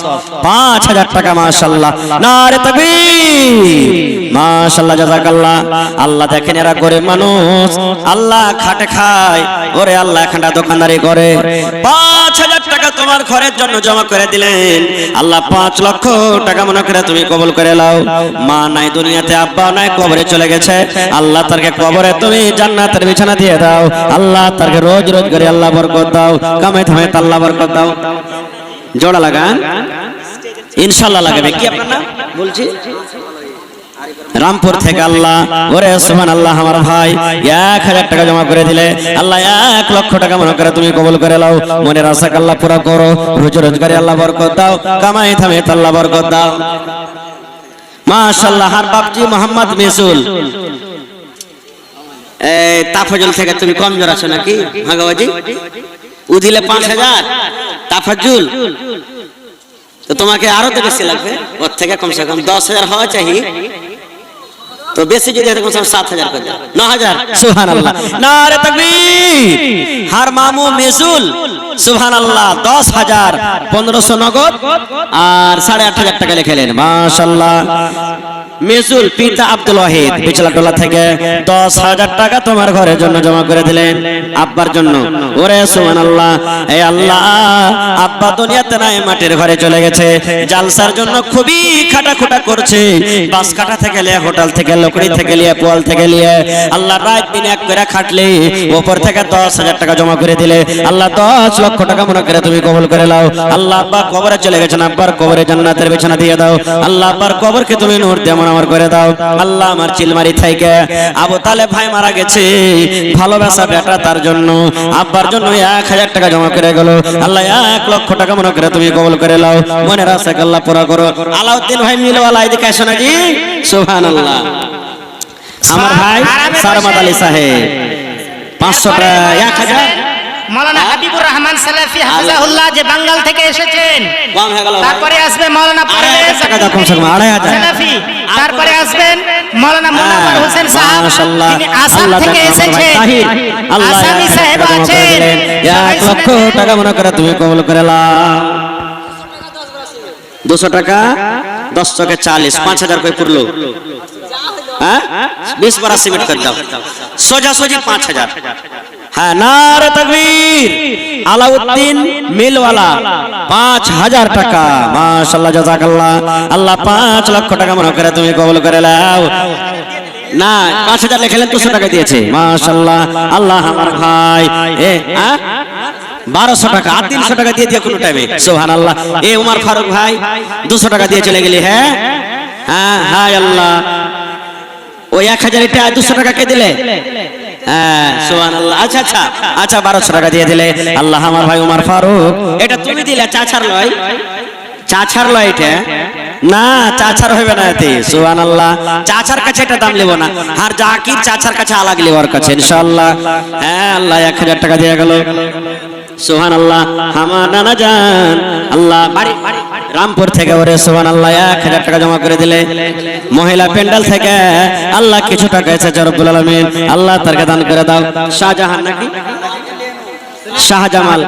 5000 টাকা। মাশাআল্লাহ নারে তাকবীর। মাশাআল্লাহ জাযাকাল্লাহ। আল্লাহ দেখেন এরা গরিব মানুষ, আল্লাহ খাটে খায়, ওরে আল্লাহ এখানটা দোকানদারি করে। 5000 টাকা তোমার ঘরের জন্য জমা করে দিলেন, আল্লাহ 5 লক্ষ টাকা মনে করে তুমি কবুল করে নাও। মা নাই দুনিয়াতে, আব্বা নাই, কবরে চলে গেছে। আল্লাহ তারকে কবরে তুমি জান্নাতের বিছানা দিয়ে দাও। আল্লাহ তারকে রোজ রোজ করে আল্লাহ বরকত দাও, কামে থামে আল্লাহ বরকত দাও। জোড়া লাগান ইনশাআল্লাহ লাগাবে। কি আপনার নাম বলছি? রামপুর থেকে আল্লাহ, ওরে সুবহানাল্লাহ আমার ভাই 1000 টাকা জমা করে দিলে, আল্লাহ 1 লক্ষ টাকা মনে করে তুমি কবুল করে নাও, মনের আশা আল্লাহ পুরা করো, রোজ রোজগারে আল্লাহ বরকত দাও, কামাই থামে আল্লাহ বরকত দাও। মাশাআল্লাহ। আর বাপজি মোহাম্মদ মিসুল তাফাজুল থেকে তুমি কমজোর আছো নাকি? ভাগাবাজি ও দিলে 5000 তাফাজুল, তো তোমাকে আরো তো বেশি লাগবে, ওর থেকে কমসে কম 10000 হওয়া চাই। তো বেশি যদি হয় কমসে কম 7000 করে দাও, 9000। সুবহানাল্লাহ নারে তাকবীর। হার মামু মিসুল সুবহানাল্লাহ 10000, 1500 নগদ আর 8500 টাকা লিখলেন। মাশাআল্লাহ। মিসুল পিতা আব্দুল ওয়াহিদ বিচলাটোলা থেকে 10000 টাকা তোমার ঘরের জন্য জমা করে দিলেন, আব্বার জন্য। ওরে সুবহানাল্লাহ। এই আল্লাহ আব্বা দুনিয়াতে নাই, মাটির ঘরে চলে গেছে, জালসার জন্য খুবই খাটাখুটা করছে, বাস কাটা থেকে লিয়ে, হোটেল থেকে, লকড়ি থেকে লিয়ে, পোয়াল থেকে লিয়ে, আল্লাহ রাত দিন এক করে খাটলে ওপর থেকে 10000 টাকা জমা করে দিলে, আল্লাহ 10 লক্ষ টাকা মনে করে তুমি কবুল করে নাও। আল্লাহ আব্বা কবরে চলে গেছেন, আব্বার কবরে জান্নাতের বিছানা দিয়ে দাও। আল্লাহ আব্বার কবরকে তুমি নূর দিয়ে আমার করে দাও। আল্লাহ আমার চিলমারি থেকে আবু তালেব ভাই মারা গেছে, ভালোবাসা বেটা তার জন্য আব্বার জন্য 1000 টাকা জমা করে গেল। আল্লাহ 1 লক্ষ টাকা মনে করে তুমি কবুল করে নাও। মনের আশা আল্লাহ পুরা করো। আলাউদ্দিন ভাই মিলওয়ালা এদিকে আসো না জি, সুবহানাল্লাহ। আমার ভাই সারমাদ আলী সাহেব 500 টাকা 1000। মাওলানা হাবিবুর রহমান সালাফি হাফিজাহুল্লাহ যে বাঙ্গাল থেকে এসেছেন। কম হয়ে গেল। তারপরে আসবে মাওলানা পারভেজ টাকা দাও কমসে কম 2500 সালাফি। তারপরে আসবেন মাওলানা মুনাওয়ার হোসেন সাহেব, মাশাআল্লাহ। তিনি আসাম আল্লাহ থেকে তাআলা এসেছেন। তাহির আল্লাহ আসামি সাহেব আছেন। 1 লক্ষ টাকা মনে করে তুমি কবুল করে নাও। 200 টাকা 10 টাকা 40 5000 কই পড়লো? হ্যাঁ 20 বার সিমেন্ট করে দাও, সোজা সোজি 5000। হ্যাঁ নারে তাকবীর। আলাউদ্দিন মিলওয়ালা 5000 টাকা, মাশাআল্লাহ জাযাকাল্লাহ। আল্লাহ 5 লক্ষ টাকা মনে করে তুমি কবুল করে নাও। না 5000 লিখলেন 200 টাকা দিয়েছে, মাশাআল্লাহ। আল্লাহ আমার ভাই 1200 টাকা আর 300 টাকা দিয়ে দিয়ে কোন টাইমে, সুবহানাল্লাহ। এ উমর ফারুক ভাই 200 টাকা দিয়ে চলে গেলি। হ্যাঁ হ্যাঁ হায় আল্লাহ। ওই 1000 এটা 200 টাকা কে দিলে? হ্যাঁ সুবহানাল্লাহ। আচ্ছা আচ্ছা আচ্ছা 1200 টাকা দিয়ে দিলে। আল্লাহ আমার ভাই উমর ফারুক, এটা তুমি দিলে, চাচার লয়, চাচার লয় এটা না, চাচার হবে না এতে, সুবহানাল্লাহ। চাচার কাছে এটা দাম নেব না, আর জাকির চাচার কাছে আলাগ নেব ওর কাছে ইনশাআল্লাহ। হ্যাঁ আল্লাহ 1000 টাকা দিয়ে গেল, সুবহানাল্লাহ। আমার নানা জান আল্লাহ বাড়ি রামপুর থেকে ওরে সুবহানাল্লাহ 1000 টাকা জমা করে দিলে। মহিলা প্যান্ডেল থেকে আল্লাহ কিছু টাকা এসেছে রব্বুল আলামিন, আল্লাহ তারকে দান করে দাও। শাহজাহান নাকি শাহজামাল